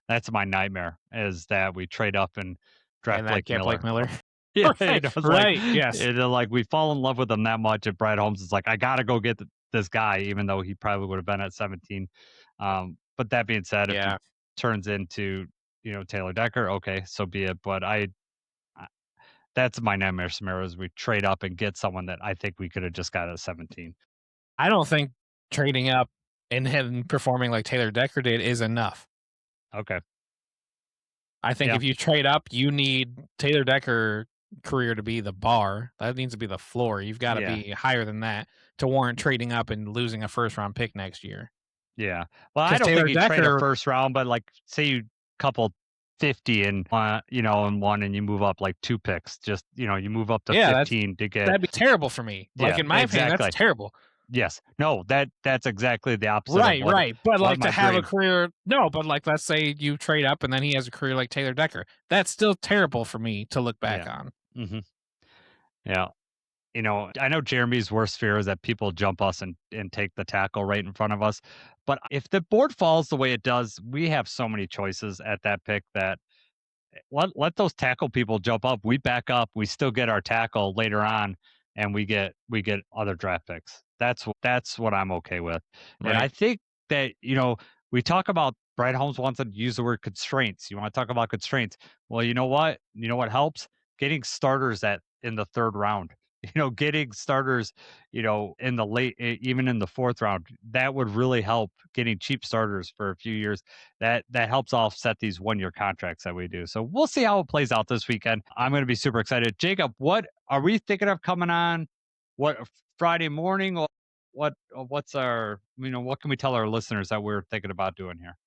That's my nightmare, is that we trade up and draft Blake Miller. Yeah, right. Yes. Like we fall in love with him that much, and Brad Holmes is like, I got to go get this guy, even though he probably would have been at 17. But that being said, if he turns into Taylor Decker, okay, so be it. But that's my nightmare scenario, is we trade up and get someone that I think we could have just got at 17. I don't think trading up and him performing like Taylor Decker did is enough. Okay. I think if you trade up, you need Taylor Decker career to be the bar. That needs to be the floor. You've got to be higher than that to warrant trading up and losing a first round pick next year. Yeah. Well, I don't think you trade a first round, but like say you couple 50 and in one, and you move up like 2 picks. Just you move up to 15 to get. That'd be terrible for me. Like in my opinion, that's terrible. Yes. No, that's exactly the opposite. Right. But like to have a career, but like let's say you trade up and then he has a career like Taylor Decker. That's still terrible for me to look back on. Mm-hmm. Yeah. I know Jeremy's worst fear is that people jump us and take the tackle right in front of us. But if the board falls the way it does, we have so many choices at that pick that let those tackle people jump up. We back up. We still get our tackle later on, and we get other draft picks. That's what I'm okay with. And I Right. think that we talk about Brad Holmes wants to use the word constraints. You want to talk about constraints? Well, you know what? You know what helps? Getting starters in the third round. Getting starters, in the even in the fourth round, that would really help getting cheap starters for a few years that helps offset these 1-year contracts that we do. So we'll see how it plays out this weekend. I'm going to be super excited. Jacob, what are we thinking of coming on? What Friday morning? What's our what can we tell our listeners that we're thinking about doing here?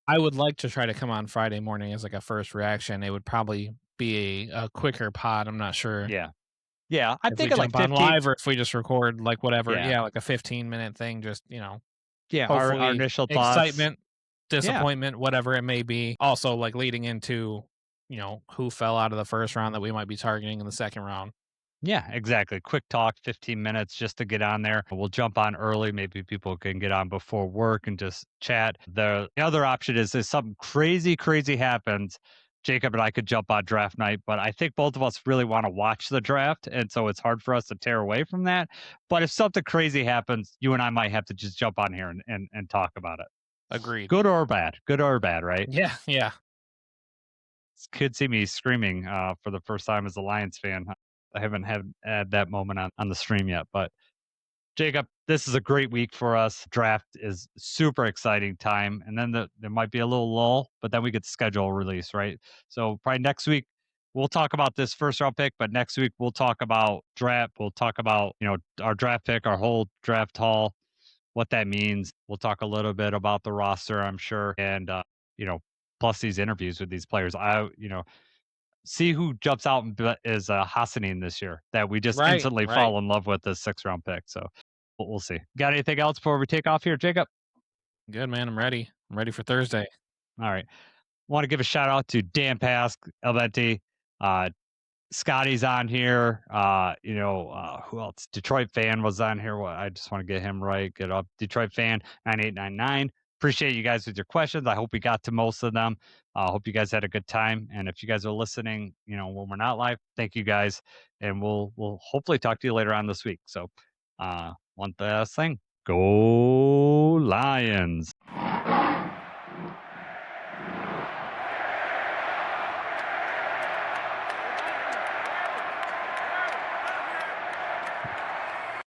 I would like to try to come on Friday morning as like a first reaction. It would probably be a quicker pod. I'm not sure Yeah. Yeah, I'm if we thinking like jump on 15. live or if we just record like whatever. Yeah. Yeah, like a 15-minute thing. Just Yeah, our hopefully initial thoughts. excitement, Yeah. disappointment, whatever it may be. Also, like leading into who fell out of the first round that we might be targeting in the second round. Yeah, exactly. Quick talk, 15 minutes just to get on there. We'll jump on early. Maybe people can get on before work and just chat. The other option is if something crazy, crazy happens, Jacob and I could jump on draft night, but I think both of us really want to watch the draft. And so it's hard for us to tear away from that. But if something crazy happens, you and I might have to just jump on here and talk about it. Agreed. Good or bad. Good or bad, right? Yeah, yeah. Could see me screaming for the first time as a Lions fan. I haven't had that moment on the stream yet, but Jacob, this is a great week for us. Draft is super exciting time, and then there might be a little lull, but then we get schedule a release, right? So probably next week we'll talk about this first round pick, but next week we'll talk about draft. We'll talk about our draft pick, our whole draft haul, what that means. We'll talk a little bit about the roster, I'm sure, and you know plus these interviews with these players. See who jumps out and is Hassanin this year that we just Right, instantly right. fall in love with this 6th round pick. So we'll see. Got anything else before we take off here, Jacob? Good, man. I'm ready. I'm ready for Thursday. All right. Want to give a shout out to Dan Pask, Elventi, Scotty's on here. Who else? Detroit fan was on here. Well, I just want to get him right. Get up. Detroit fan 9899. Appreciate you guys with your questions. I hope we got to most of them. I hope you guys had a good time. And if you guys are listening, when we're not live, thank you guys. And we'll hopefully talk to you later on this week. So one last thing. Go Lions.